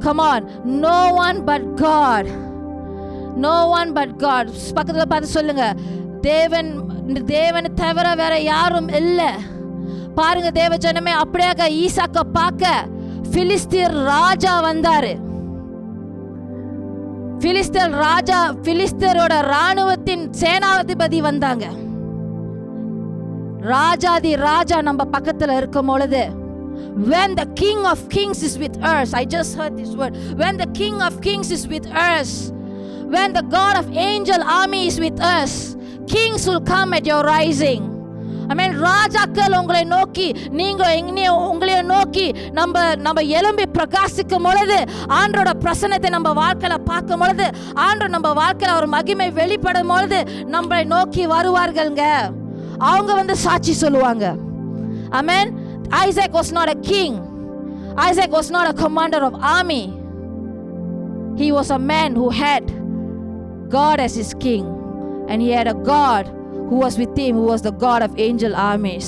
Come on. No one but God. No one but God. பக்கத்துல பார்த்து சொல்லுங்க, தேவனை தவிர வேற யாரும் இல்லை. பாருங்க தேவ ஜனமே, அப்படியாக ஈசாக்க பார்க்க பிலிஸ்தீர் ராஜா வந்தாரு. பிலிஸ்தீரோட ராணுவத்தின் சேனாதிபதி வந்தாங்க. ராஜாதி ராஜா நம்ம பக்கத்துல இருக்கும் பொழுது, when the king of kings is with us, I just heard this word, when the king of kings is with us, when the God of angel army is with us, kings will come at your rising. I mean, ராஜாக்கள் உங்களை நோக்கி, நீங்க உங்களை நோக்கி நம்ம எழும்பி பிரகாசிக்கும் பொழுது, ஆண்டரோட பிரசன்னத்தை நம்ம வாழ்க்கையில பார்க்கும் பொழுது, ஆண்டவர் நம்ம வாழ்க்கையில ஒரு மகிமை வெளிப்படும் பொழுது நம்மளை நோக்கி வருவார்கள்ங்க. அவங்க வந்து சாட்சி சொல்லுவாங்க. Amen. Isaac was not a king. Isaac was not a commander of army. He was a man who had God as his king, and he had a God who was with him, who was the God of angel armies.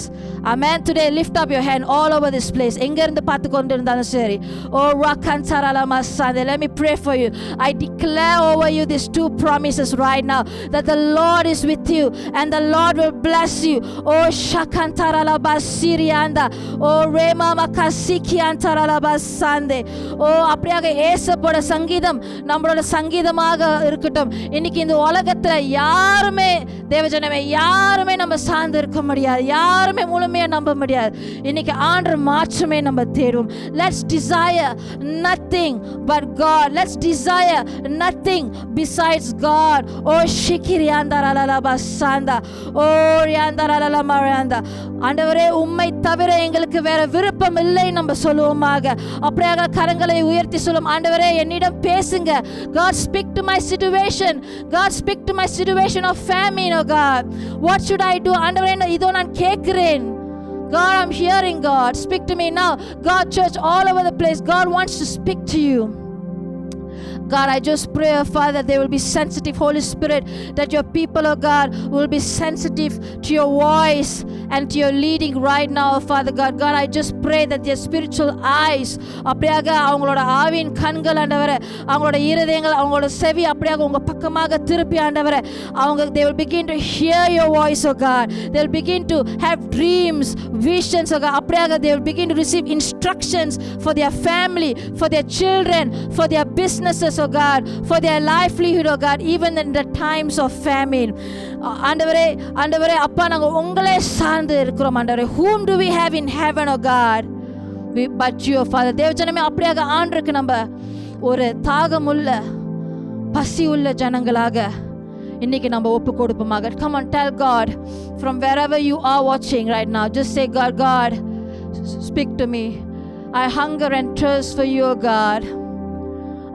Amen. Today lift up your hand all over this place. எங்க இருந்து பார்த்து கொண்டு இருந்தாலும் சரி. Oh rakantaralama sande, let me pray for you. I declare over you these two promises right now, that the Lord is with you and the Lord will bless you. Oh shakantaralaba sirianda, oh rema makasiki antaralaba sande. Oh அப்படியாக ஏசப்போட சங்கீதம் நம்மளோட சங்கீதமாக இருக்கட்டும். இன்னைக்கு இந்த உலகத்துல யாருமே தேவஜனமே யாருமே நம்ம சார்ந்து இருக்க முடியாது, யாருமே முழுமையா நம்ப முடியாது. இன்னைக்கு ஆண்டவர் மாற்றமே நம்ம தேடுவோம். Let's desire nothing but God. Let's desire nothing besides God. Oh shikiri andaralala basanda, oh yandaralala maranda. ஆண்டவரே, உம்மை தவிர எங்களுக்கு வேற விருப்பம் இல்லை நம்ம சொல்லுவோமாக. அப்படியாக கரங்களை உயர்த்தி சொல்லும், ஆண்டவரே என்னிடம் பேசுங்க. God speak to my situation. God speak to my situation of famine, oh God. What should I do? ஆண்டவரே, இதோ நான் கேட்கிறேன். God, I'm hearing. God, speak to me now. God, church all over the place, God wants to speak to you. God, I just pray, oh Father, they will be sensitive, Holy Spirit, that your people, oh God, will be sensitive to your voice and to your leading right now, oh Father God. God, I just pray that their spiritual eyes, அப்படியாக அவங்களோட ஆவியின் கண்கள் ஆண்டவரே, அவங்களோட இருதயங்கள், அவங்களோட செவி அப்படியாக உங்க பக்கமாக திருப்பி ஆண்டவரே, அவங்க they will begin to hear your voice, oh God. They will begin to have dreams, visions, oh God. அப்படியாக they will begin to receive instructions for their family, for their children, for their businesses, oh God, for their livelihood, oh God, even in the times of famine. ஆண்டவரே அப்பா, நாங்கள் உங்களே சார்ந்து இருக்கிறோம் ஆண்டவரே. Whom do we have in heaven, oh God? but you, Father. தேவஜனமே, அப்படியாக ஆண்டருக்கு நம்ம ஒரு தாகமுள்ள பசி உள்ள ஜனங்களாக இன்னைக்கு நம்ம ஒப்பு கொடுப்போமாக. Come on, tell God from wherever you are watching right now. Just say, God, speak to me. I hunger and thirst for you, God.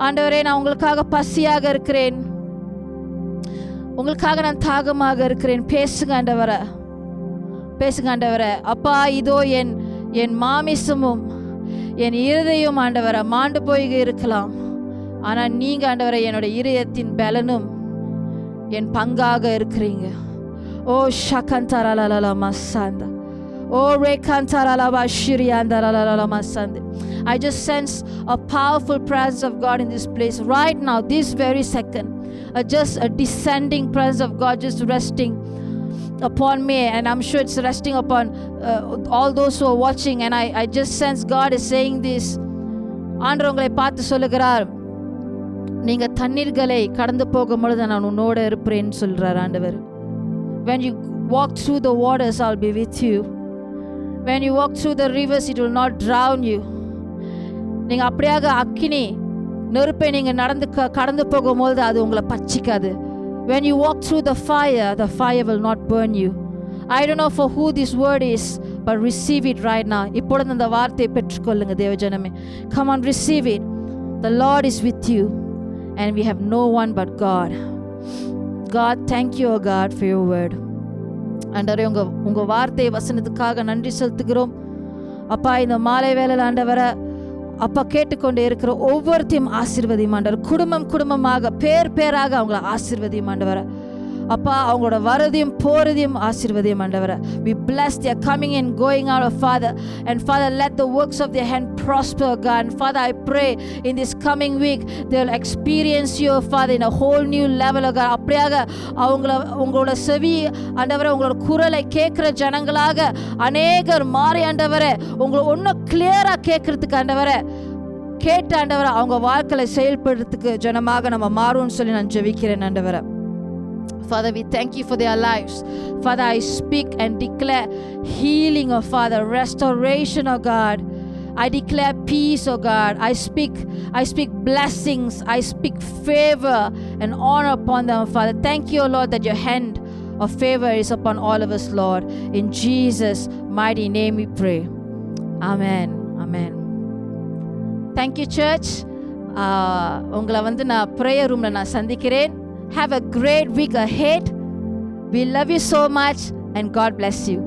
ஆண்டவரே, நான் உங்களுக்காக பசியாக இருக்கிறேன், உங்களுக்காக நான் தாகமாக இருக்கிறேன். பேசுங்க ஆண்டவரே, பேசுங்க ஆண்டவரே. அப்பா, இதோ என் மாமிசமும் என் இருதயம் ஆண்டவரே மாண்டு போய் இருக்கலாம், ஆனால் நீங்க ஆண்டவரே என்னோட இருதயத்தின் பலனும் என் பங்காக இருக்கிறீங்க. ஓ ஷகந்தரலலல மசாந்த, ஓ ரேகந்தரலவா ஷிரியாந்தரலல மசாந்த. I just sense a powerful presence of God in this place right now, this very second. Just a descending presence of God just resting upon me, and I'm sure it's resting upon all those who are watching. And I just sense God is saying this. ஆண்டவர் உங்களை பார்த்து சொல்லுகிறார், நீங்க தண்ணீர்களை கடந்து போகும்பொழுது நான் உன்னோட இருப்பேன்னு சொல்றார் ஆண்டவர். When you walk through the waters, I'll be with you. When you walk through the rivers, it will not drown you. நீங்க அப்படியாக அக்கினி நெருப்பை நீங்க கடந்து போகும்போது அது உங்களை பச்சிக்காது. When you walk through the fire will not burn you. I don't know for who this word is, but receive it right now. இப்பொழுது அந்த வார்த்தையை பெற்றுக்கொள்ளுங்க தேவஜனமே. Come on, receive it. The Lord is with you and we have no one but God. God, thank you, oh God, for your word. ஆண்டவரே, உங்க வார்த்தை வசனத்துக்காக நன்றி செலுத்துகிறோம். அப்பா, இந்த மாலை வேளையில் ஆண்டவரே, அப்பா கேட்டுக்கொண்டே இருக்கிற ஒவ்வொருத்தையும் ஆசீர்வதியும் ஆண்டவர். குடும்பமாக பேராக அவங்கள ஆசீர்வதியும் ஆண்டவரை. அப்பா, அவங்களோட வரதையும் போறதையும் ஆசீர்வதியும் ஆண்டவரை. We bless their coming and going out of Father, and Father, let the works of their hand prosper, God. And Father, I pray in this coming week they'll experience you, Father, in a whole new level, God. அப்படியாக உங்களோட செவி ஆண்டவரை, உங்களோட குரலை கேட்கிற ஜனங்களாக அநேகர் மாறி ஆண்டவரை உங்களை ஒன்றும் கிளியரா கேட்கறதுக்கு ஆண்டவரை கேட்ட ஆண்டவரை அவங்க வாழ்க்கையை செயல்படுறதுக்கு ஜனமாக நம்ம மாறும்னு சொல்லி நான் ஜெபிக்கிறேன் ஆண்டவரை. Father, we thank you for their lives. Father, I speak and declare healing, oh Father, restoration, oh God. I declare peace, oh God. I speak blessings. I speak favor and honor upon them, Father. Thank you, Lord, that your hand of favor is upon all of us, Lord. In Jesus' mighty name we pray. Amen. Amen. Thank you, church. உங்களை நான் prayer roomல நான் சந்திக்கிறேன். Have a great week ahead. We love you so much and God bless you.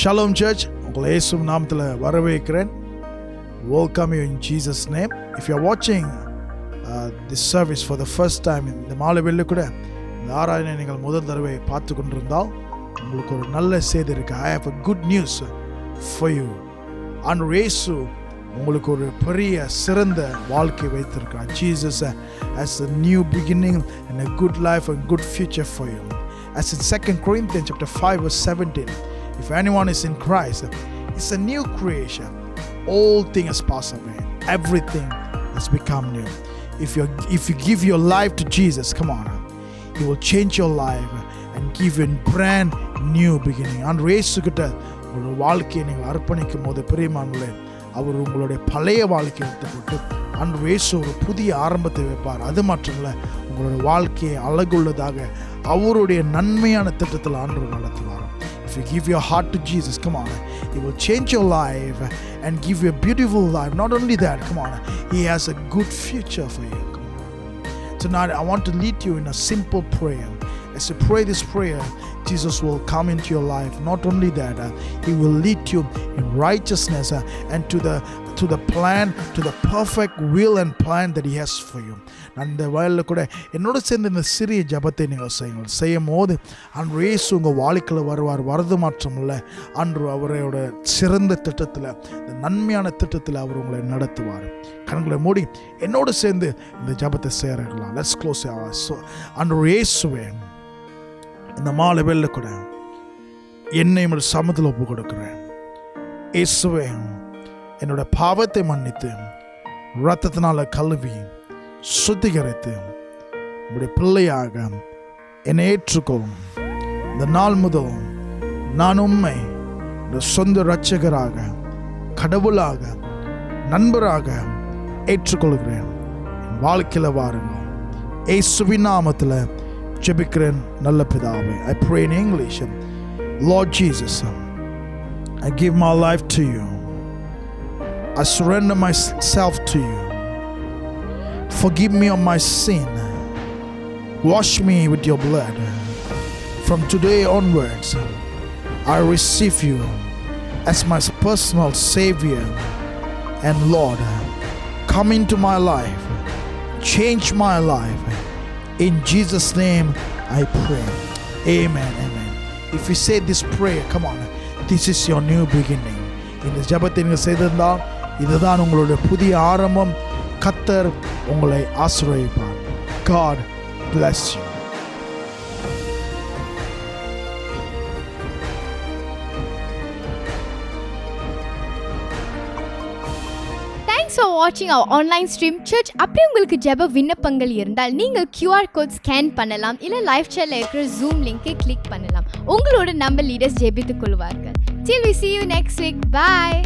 Shalom Church, உங்களை இயேசு நாமத்தில் வரவேற்கிறேன். Welcome you in Jesus name. If you are watching this service for the first time, இந்த மாலை வேளையில கூட இந்த ஆராதனை நீங்கள் முதல் தடவை பார்த்து கொண்டிருந்தால் உங்களுக்கு ஒரு நல்ல செய்தி இருக்கு. I have a good news for you. ஆண்டவர் இயேசு உங்களுக்கு ஒரு பெரிய சிறந்த வாழ்க்கை வைத்திருக்கிறார். Jesus has a new beginning and a good life and good future for you. As in 2 Corinthians chapter 5 verse 17, if anyone is in Christ, it's a new creation. All things has passed away. Everything has become new. If you give your life to Jesus, come on, He will change your life and give you a brand new beginning. ஆண்டவர் இயேசு கிட்ட உங்களோட வாழ்க்கையை நீங்கள் அர்ப்பணிக்கும் போது பிரியமானவர்களே, அவர் உங்களுடைய பழைய வாழ்க்கையை விட்டுப்பட்டு ஆண்டவர் இயேசு ஒரு புதிய ஆரம்பத்தை வைப்பார். அது மட்டுமல்ல, உங்களோட வாழ்க்கையை அழகுள்ளதாக அவருடைய நன்மையான திட்டத்தில் ஆண்டவர் நடத்துவார். If you give your heart to Jesus, come on, He will change your life and give you a beautiful life. Not only that, come on, He has a good future for you. Tonight I want to lead you in a simple prayer. As you pray this prayer, Jesus will come into your life. Not only that, He will lead you in righteousness and to the plan, to the perfect will and plan that He has for you. அந்த வயலில் கூட என்னோட சேர்ந்து இந்த சிறிய ஜபத்தை நீங்கள் செய்யும் போது அன்று இயேசு உங்கள் வாழ்க்கையில் வருவார். வரது மாற்றம் இல்லை, அன்று அவரோட சிறந்த திட்டத்தில், இந்த நன்மையான திட்டத்தில் அவர் உங்களை நடத்துவார். கண்களை மூடி என்னோடு சேர்ந்து இந்த ஜபத்தை சேரலாம். Let's close our eyes. அன்று இயேசுவே, இந்த மாலை வேளையில் கூட என்னை ஒரு சமத்தில் ஒப்பு கொடுக்கிறேன். இயேசுவே, என்னோட பாவத்தை மன்னித்து இரத்தத்தினால கழுவி சுத்திகரித்து உம்முடைய பிள்ளையாக என்னை ஏற்றுக்கொள்ளும். இந்த நாள் முதல் நான் உம்மை இந்த சொந்த இரட்சகராக, கடவுளாக, நண்பராக ஏற்றுக்கொள்கிறேன். என் வாழ்க்கையில் வாருங்கள். இயேசுவின் நாமத்தில் ஜெபிக்கிறேன் நல்ல பிதாவே. I pray in English. Lord Jesus, I give my life to you. I surrender myself to you. Forgive me of my sin. Wash me with your blood. From today onwards, I receive you as my personal Savior and Lord. Come into my life. Change my life. In Jesus' name I pray. Amen. Amen. If you say this prayer, come on. This is your new beginning. இந்த ஜெபத்தை நீங்கள் செய்திருந்தால் இதுதான் உங்களுடைய புதிய ஆரம்பம். கர்த்தர் உங்களை ஆசீர்வதிப்பார். God bless you. Thanks for watching our online stream. Church, அப்படி உங்களுக்கு ஜெப விண்ணப்பங்கள் இருந்தால் நீங்கள் QR கோட் ஸ்கேன் பண்ணலாம், இல்லை லைவ் சேனல்ல இருக்கிற ஜூம் லிங்கை கிளிக் பண்ணலாம். உங்களோட நம்ம லீடர்ஸ் ஜெபித்துக் கொள்வார்கள். Till we see you next week. Bye.